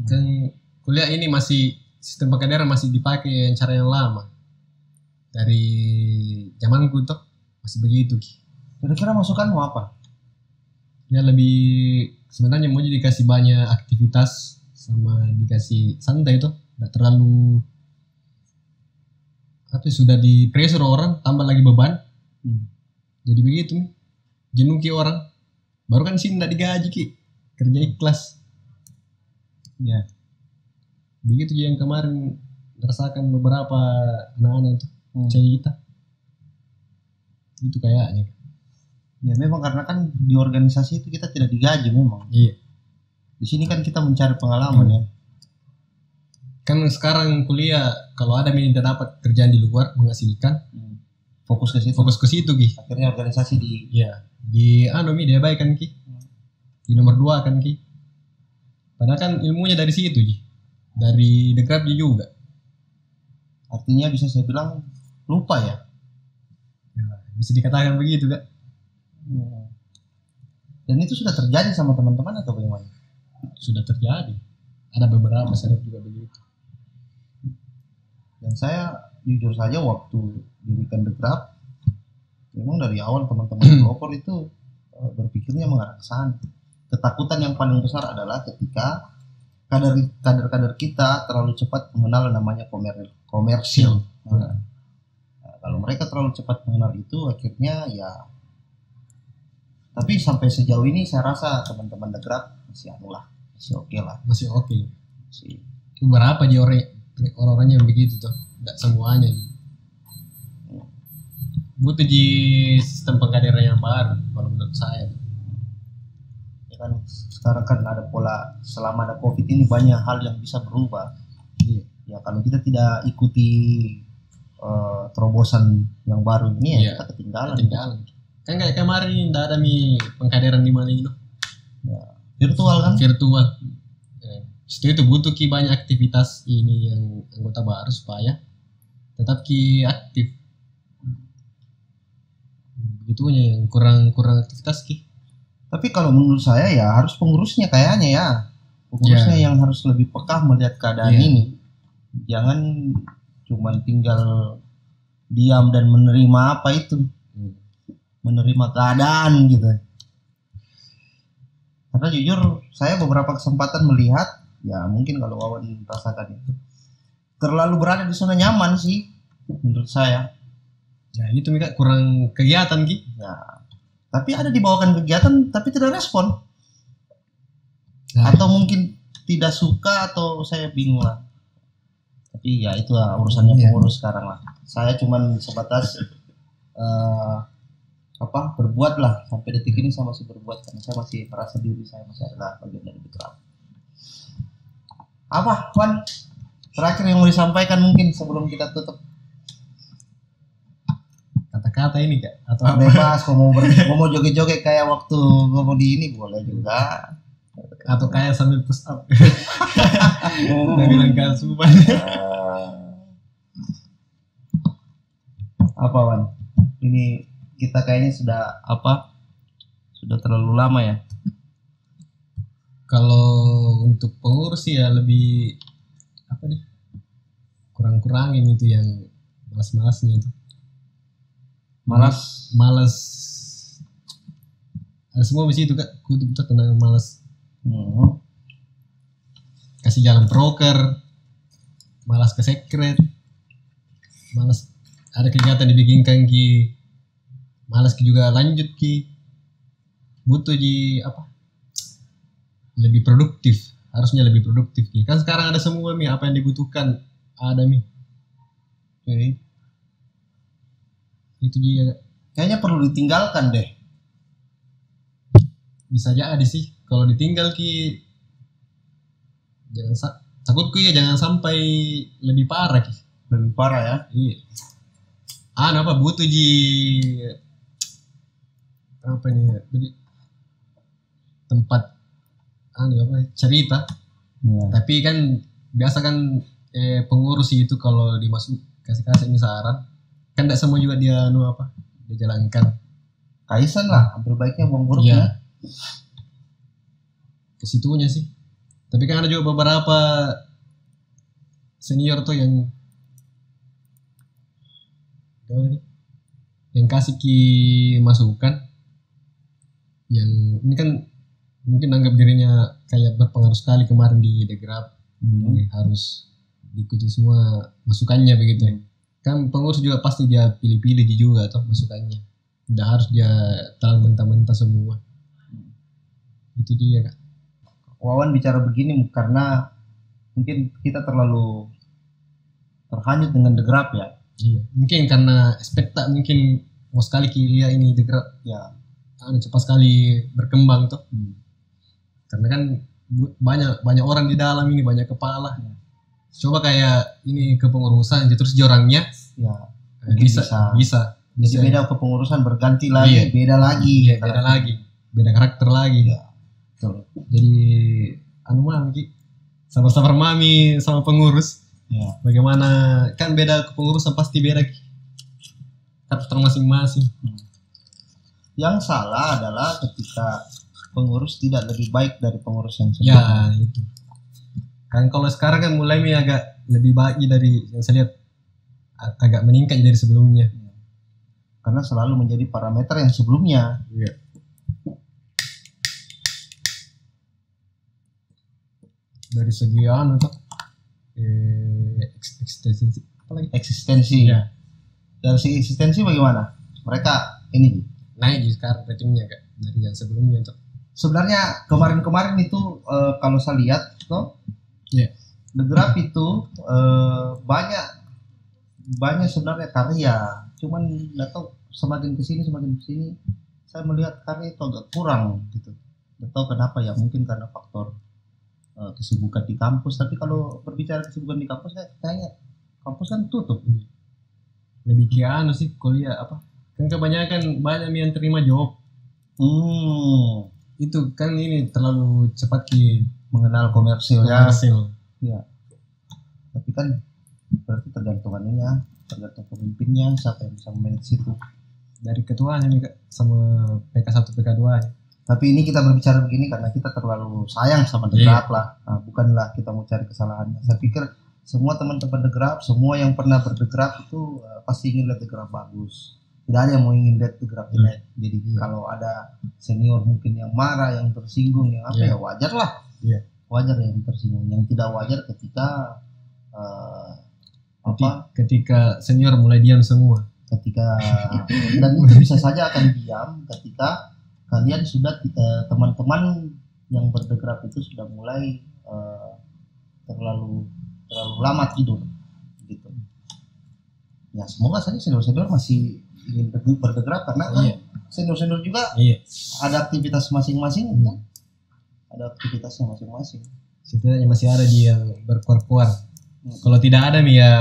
Kan kuliah ini masih sistem pengkaderan masih dipakai yang cara yang lama. Dari zamanku tuh masih begitu. Kira-kira masukanmu apa? Ya lebih sebenarnya mau dikasih banyak aktivitas sama dikasih santai tuh, nggak terlalu apa sudah di pressure orang tambah lagi beban. Jadi begitu nih, jenuh ki orang. Baru kan sih nggak digaji ki, kerja ikhlas. Ya. Begitu yang kemarin rasakan beberapa anak-anak tuh cerita. Itu kayaknya. Ya memang karena kan di organisasi itu kita tidak digaji memang. Iya. Di sini kan kita mencari pengalaman ya. Kan sekarang kuliah kalau ada yang tidak dapat kerjaan di luar menghasilkan, Fokus ke situ. fokus ke situ ki. Akhirnya organisasi di Iya. Di dia baik kan ki. Di nomor 2 kan ki. Padahal kan ilmunya dari situ ki. Dari dekat juga. artinya bisa saya bilang lupa ya. Ya, bisa dikatakan begitu kak. Dan itu sudah terjadi sama teman-teman atau bagaimana? Sudah terjadi. Ada beberapa saya juga begitu. Dan saya jujur saja waktu dirikan The Grab, memang dari awal teman-teman pelopor itu berpikirnya mengarah ke sana. Ketakutan yang paling besar adalah ketika kader-kader kita terlalu cepat mengenal namanya komersil. Nah, kalau mereka terlalu cepat mengenal itu, akhirnya ya. Tapi sampai sejauh ini saya rasa teman-teman The Grab masih masih oke lah. Masih oke. Masih. Beberapa di orang-orang yang begitu tuh, nggak semuanya. Butuh di sistem pengkaderan yang baru kalau menurut saya. Ya kan sekarang kan ada pola, selama ada COVID ini banyak hal yang bisa berubah. Iya. Ya kalau kita tidak ikuti terobosan yang baru ini ya kita ketinggalan. Kan kayak kemarin tidak ada pengkaderan di Malino. Ya, virtual kan? Virtual. Setelah itu butuh banyak aktivitas ini yang anggota baru supaya tetap aktif. Begitunya yang kurang aktivitas Tapi kalau menurut saya ya harus pengurusnya kayaknya ya. Pengurusnya yang harus lebih peka melihat keadaan ini. Jangan cuma tinggal diam dan menerima apa itu. Menerima keadaan gitu. Karena jujur saya beberapa kesempatan melihat, ya mungkin kalau Wawan rasakan itu, terlalu berada di zona nyaman sih menurut saya. Ya itu Mika, kurang kegiatan Ya, tapi ada dibawakan kegiatan tapi tidak respon. Atau mungkin tidak suka atau saya bingung lah. Tapi ya itu lah urusannya pengurus sekarang lah. Saya cuman sebatas berbuat lah, sampai detik ini saya masih berbuat karena saya masih merasa diri saya masih adalah bagian dari The Grab. Apa Wan terakhir yang mau disampaikan mungkin sebelum kita tutup? Kata-kata ini kak atau apa? Bebas, kalau mau joget-joget kayak waktu ngomong di ini boleh juga, atau kayak sambil push up. Udah bilang kasuban. Apa Wan, ini kita kayaknya sudah terlalu lama ya. Kalau untuk pengurus ya lebih kurang-kurangin itu yang malas-malasnya itu. Malas. Ada semua mesti itu kak, kutip itu tentang malas. Kasih jalan broker, malas ke secret, malas ada kegiatan dibikinkan malas juga lanjut butuh lebih produktif, harusnya lebih produktif kan sekarang ada semua apa yang dibutuhkan ada Okay. Itu dia kayaknya perlu ditinggalkan deh. Bisa jadi sih kalau ditinggal takutku jangan sampai lebih parah ya. Iya. Butuh tempat cerita. Tapi kan biasa kan pengurus itu kalau dimasuk kasih saran kan tidak semua juga dia jalankan. Kaisan lah, ambil baiknya buang buruknya. Iya. Ke situnya sih. Tapi kan ada juga beberapa senior tuh yang gimana nih? Yang kasih masukan yang ini kan mungkin anggap dirinya kayak berpengaruh sekali kemarin di The Grab. Harus diikuti semua masukannya begitu ya. Kan pengurus juga pasti dia pilih-pilih juga atau masukannya. Tidak harus dia terlalu mentah-mentah semua. Itu dia Kak. Wawan bicara begini karena mungkin kita terlalu terhanyut dengan The Grab ya. Iya. Mungkin karena ekspekta mungkin mau sekali lihat ini The Grab Ya. Cepat sekali berkembang tuh. Karena kan banyak orang di dalam ini, banyak kepala. Coba kayak ini kepengurusan terus dia orangnya Ya. Bisa. Jadi beda kepengurusan berganti lagi, Iya. Beda lagi. Iya, beda lagi. Beda karakter lagi. Ya. Betul. Jadi mami sama-sama mami sama pengurus. Ya. Bagaimana kan beda kepengurusan pasti beda karakter masing-masing. Yang salah adalah ketika pengurus tidak lebih baik dari pengurus yang sebelumnya. Ya itu. Kan kalau sekarang kan mulai agak lebih baik dari yang saya lihat, agak meningkat dari sebelumnya. Karena selalu menjadi parameter yang sebelumnya. Iya. Dari segi tuh eksistensi apalagi Eksistensi. ya, Dari segi eksistensi bagaimana? Mereka ini naik di sekarang ratingnya Kak dari yang sebelumnya tuh. sebenarnya kemarin itu kalau saya lihat tuh Iya. The Grab itu banyak sebenarnya karya, cuman nggak tahu semakin kesini saya melihat karya itu agak kurang gitu. Nggak tahu kenapa ya, mungkin karena faktor kesibukan di kampus. Tapi kalau berbicara kesibukan di kampus, kayaknya kampus kan tutup. Lebih ke sih kuliah apa? Kan kebanyakan banyak yang terima job. Itu kan ini terlalu cepat Mengenal komersil ya. komersil. Ya. Tapi kan berarti tergantung pemimpinnya, siapa yang bisa manage itu. Dari ketuanya nih Kak sama PK1 PK2. Tapi ini kita berbicara begini karena kita terlalu sayang sama The Grab lah. Nah, bukanlah kita mau cari kesalahannya. Saya pikir semua teman-teman The Grab, semua yang pernah ber-The Grab itu pasti ingin lihat The Grab bagus. Tidak ada yang mau ingin lihat The Grab jelek. Jadi kalau ada senior mungkin yang marah, yang tersinggung, yang apa ya wajar lah. Wajar yang tersinggung. Yang tidak wajar ketika ketika senior mulai diam semua. Dan itu bisa saja akan diam ketika kalian sudah teman-teman yang ber-The Grab itu sudah mulai terlalu lama tidur gitu. Ya semoga saja senior masih ingin ber-The Grab karena kan senior juga ada aktivitas masing-masing kan? Ada aktivitasnya masing-masing. Setidaknya masih ada dia yang berkuar-kuar. Kalau tidak ada nih ya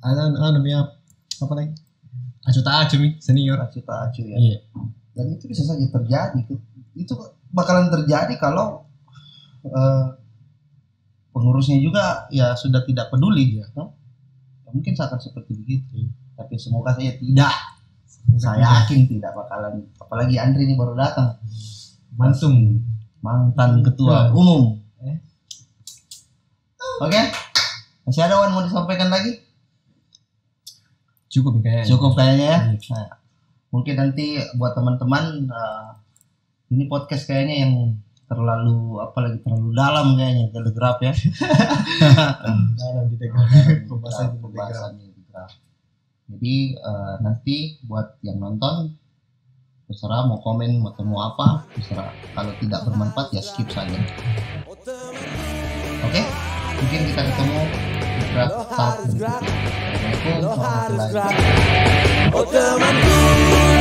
ada apa lagi? Acu tak acu nih senior. Acu tak acu ya. Dan itu bisa saja terjadi. Itu bakalan terjadi kalau pengurusnya juga ya sudah tidak peduli dia. Mungkin akan seperti begitu. Tapi semoga saya tidak. Saya yakin tidak bakalan. Apalagi Andri ini baru datang. Mantan ketua umum. Oke. Masih ada Wan mau disampaikan lagi? Cukup kayaknya ya. Nah, mungkin nanti buat teman-teman ini podcast kayaknya yang terlalu dalam kayaknya The Grab ya. Dalam di pembahasan The Grab. Jadi nanti buat yang nonton terserah mau komen atau mau apa, terserah. Kalau tidak bermanfaat ya skip saja. Oke? Mungkin kita ketemu di Grab Talk berikutnya. Assalamualaikum warahmatullahi wabarakatuh.